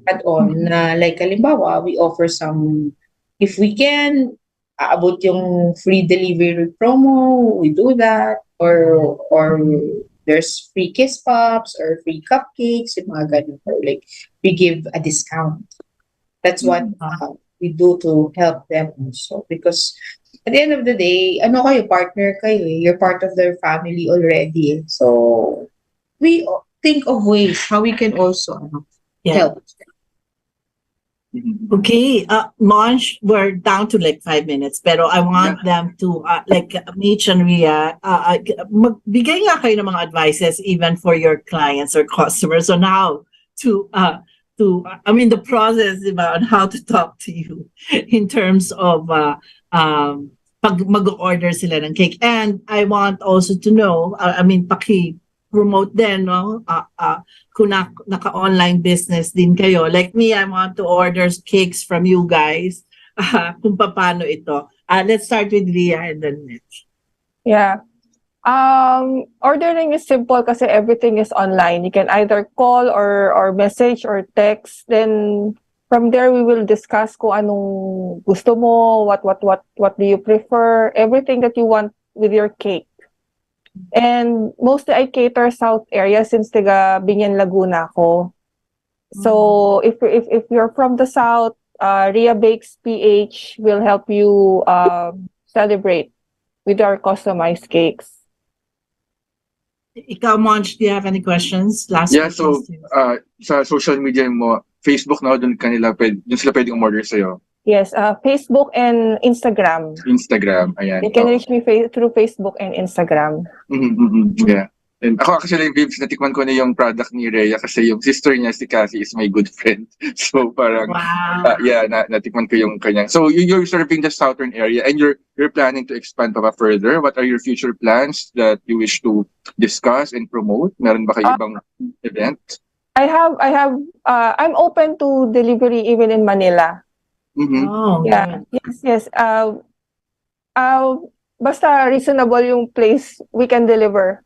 Add-on na, like, halimbawa, we offer some, if we can, aabot yung free delivery promo, we do that, or there's free kiss pops or free cupcakes, yung mga ganun, or like we give a discount. That's what we do to help them also, because at the end of the day, partner kayo, you're part of their family already, so we think of ways how we can also help. Okay, Monch, we're down to like 5 minutes, pero I want them to, like Mitch and Rhea, magbigay nga kayo ng mga advices even for your clients or customers on how to the process, diba, on how to talk to you in terms of pag mag-order sila ng cake. And I want also to know, paki-promote din, no? Kung naka-online business din kayo. Like me, I want to order cakes from you guys. Kung paano ito. Let's start with Rhea and then Mitch. Yeah. Ordering is simple kasi everything is online. You can either call or message or text. Then from there we will discuss kung anong gusto mo, what do you prefer, everything that you want with your cake. And mostly I cater South area since taga Binyan, Laguna ako. So if you're from the South, Rhea Bakes PH will help you celebrate with our customized cakes. Ikaw, Monch, do you have any questions? Last Yeah, so questions. sa social media mo, Facebook na doon doon sila pwedeng umorder sa'yo. Yes, Facebook and Instagram. Instagram, ayan. You can reach me through Facebook and Instagram. Yeah. And ako actually, Vibs, natikman ko na yung product ni Rhea kasi yung sister niya, si Cassie, is my good friend. So parang, Wow. natikman ko yung kanyang. So you're serving the southern area and you're planning to expand pa further. What are your future plans that you wish to discuss and promote? Meron ba kayo ibang event? I'm open to delivery even in Manila. Oh, Yeah, yes. Basta reasonable yung place we can deliver.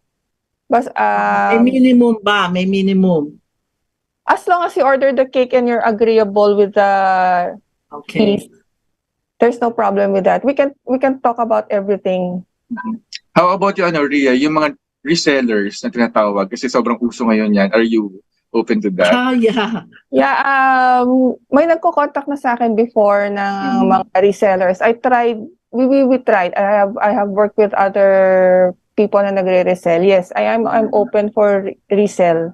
may minimum ba? May minimum. As long as you order the cake and you're agreeable with the fees, there's no problem with that. We can talk about everything. How about you, Rhea, yung mga resellers na tinatawag kasi sobrang uso ngayon yan. Are you open to that? Yeah. Yeah, may nagko-contact na sa akin before ng mga resellers. I tried. We tried. I have worked with other people na nagre-resell. Yes, I'm open for resell.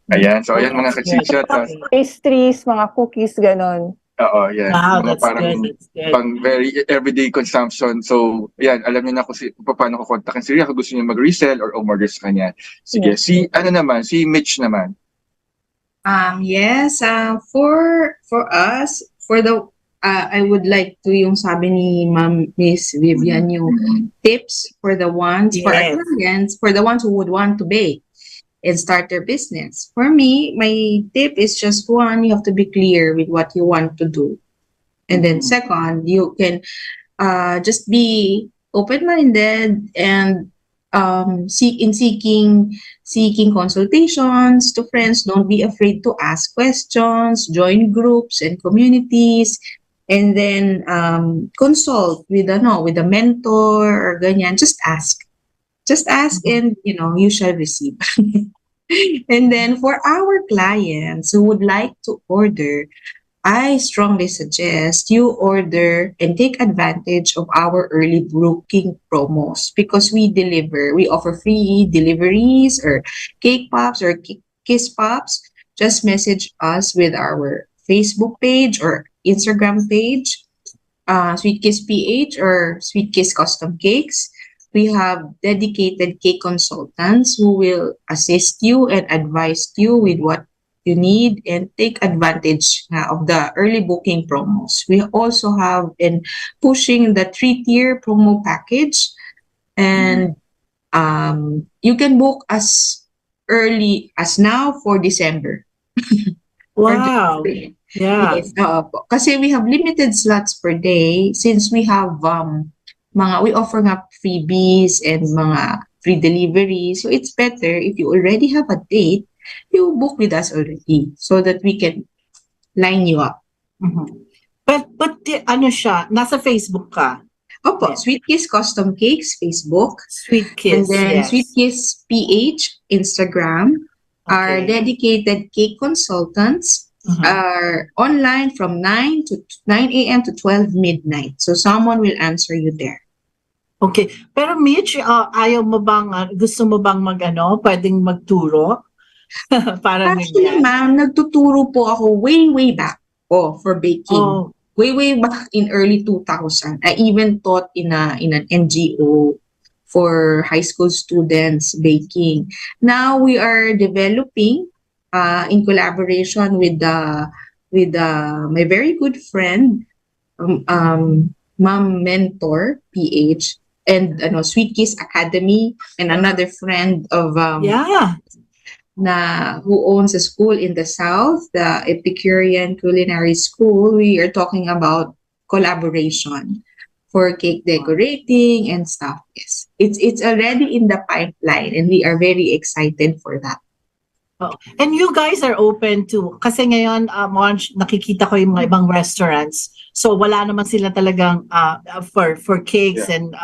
Ayan, so ayan mga kachicha. Pastries, mga cookies, ganon. Oo, yan. Wow, Mga that's parang good. That's good. pang very everyday consumption. So, ayan, alam niyo na kung paano ko kontakin si Rhea kung gusto niyo mag-resell or umorder sa kanya. Sige, si Mitch naman. Yes, for us, I would like to yung sabi ni Ma'am Miss Vivian yung tips for the ones, for our clients, for the ones who would want to bake and start their business. For me, my tip is just one, you have to be clear with what you want to do. And then second, you can just be open-minded and seeking consultations to friends. Don't be afraid to ask questions, join groups and communities, and then consult with a mentor or ganyan. Just ask and you shall receive. And then for our clients who would like to order, I strongly suggest you order and take advantage of our early booking promos because we offer free deliveries or cake pops or kiss pops. Just message us with our Facebook page or Instagram page, Sweet Kiss PH or Sweet Kiss Custom Cakes. We have dedicated cake consultants who will assist you and advise you with what you need and take advantage of the early booking promos. We also have been pushing the 3-tier promo package, and you can book as early as now for December. Wow. Yeah. Yes, kasi we have limited slots per day since we have we offer nga freebies and mga free delivery. So it's better if you already have a date, you book with us already so that we can line you up. But ano siya, nasa Facebook ka? Opo, Sweet Kiss Custom Cakes, Facebook. Sweet Kiss, and then yes. Sweet Kiss PH, Instagram. Our dedicated cake consultants are online from 9 a.m. to 12 midnight. So someone will answer you there. Okay. Pero Mitch, ayaw mo bang, gusto mo bang pwedeng magturo? Actually, ma'am, nagtuturo po ako way back for baking. Way back in early 2000. I even taught in an NGO for high school students baking. Now we are developing in collaboration with my very good friend, Ma'am Mentor PH, and Sweet Kiss Academy, and another friend of who owns a school in the South, the Epicurean Culinary School. We are talking about collaboration for cake decorating and stuff. Yes, it's already in the pipeline, and we are very excited for that. And you guys are open to, kasi ngayon, nakikita ko yung mga ibang restaurants. So wala naman sila talagang for cakes and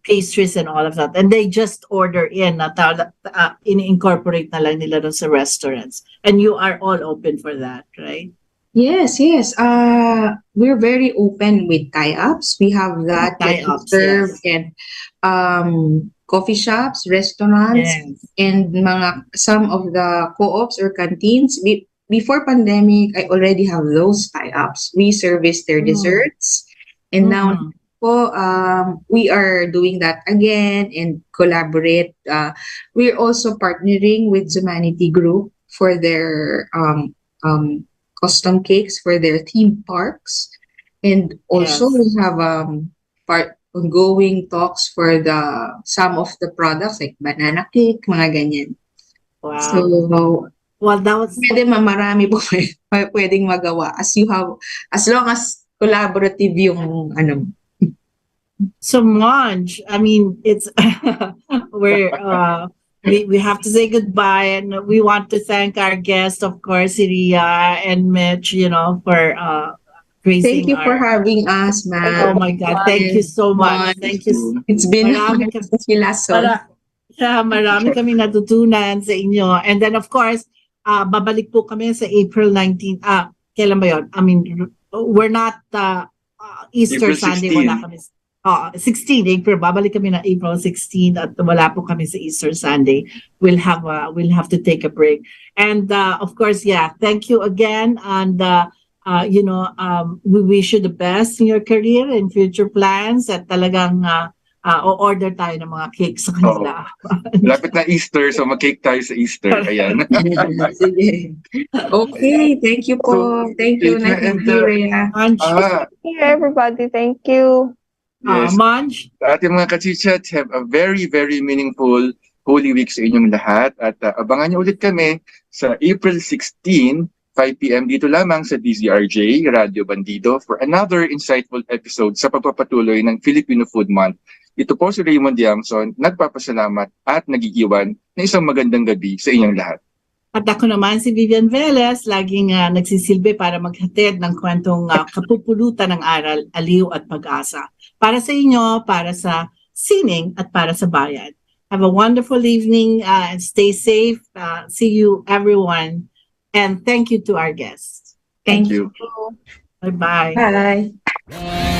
pastries and all of that. And they just order in-incorporate na lang nila dun sa restaurants. And you are all open for that, right? Yes, yes. We're very open with tie-ups. We have that Tie-ups, serve yes. and coffee shops, restaurants, Yes. and some of the co-ops or canteens. Before pandemic, I already have those tie-ups. We service their desserts, and now we are doing that again and collaborate. We're also partnering with Zumanity Group for their custom cakes for their theme parks. And also Yes. we have ongoing talks for some of the products like banana cake, mga ganyan. Wow. So, Well, that was marami po pwedeng magawa as long as collaborative yung so much. I mean, it's we're we have to say goodbye, and we want to thank our guest, of course, Ria and Mitch, for gracing Thank you for our. having us, ma'am. Oh my God! Thank you so much. Thank you. It's been Marami marami kami natutunan sa inyo. And then, of course, babalik po kami sa April 19. Kailan ba yun? I mean, we're not Easter April Sunday. 16. Wala kami. 16 April. Babalik kami na April 16 at wala po kami sa Easter Sunday. We'll have to take a break. And of course, yeah, thank you again. And we wish you the best in your career and future plans. At talagang o-order tayo ng mga cake sa kanila. Lapit na Easter, so mag-cake tayo sa Easter. Ayan. Sige. Okay, thank you po. Thank you. Nice to meet you, Rhea. Thank you, everybody. Thank you. Yes. Manj? Ating mga kachichats, have a very, very meaningful Holy Week sa inyong lahat. At abangan niyo ulit kami sa April 16, 5 p.m. dito lamang sa DZRJ, Radio Bandido, for another insightful episode sa pagpapatuloy ng Filipino Food Month. Ito po si Raymond Diamzon, nagpapasalamat at nagigiwan na isang magandang gabi sa inyong lahat. At ako naman si Vivian Velez, laging nagsisilbi para maghatid ng kwentong kapupulutan ng aral, aliw at pag-asa. Para sa inyo, para sa sining at para sa bayan. Have a wonderful evening and stay safe. See you everyone. And thank you to our guests. Thank you. Bye-bye. Bye.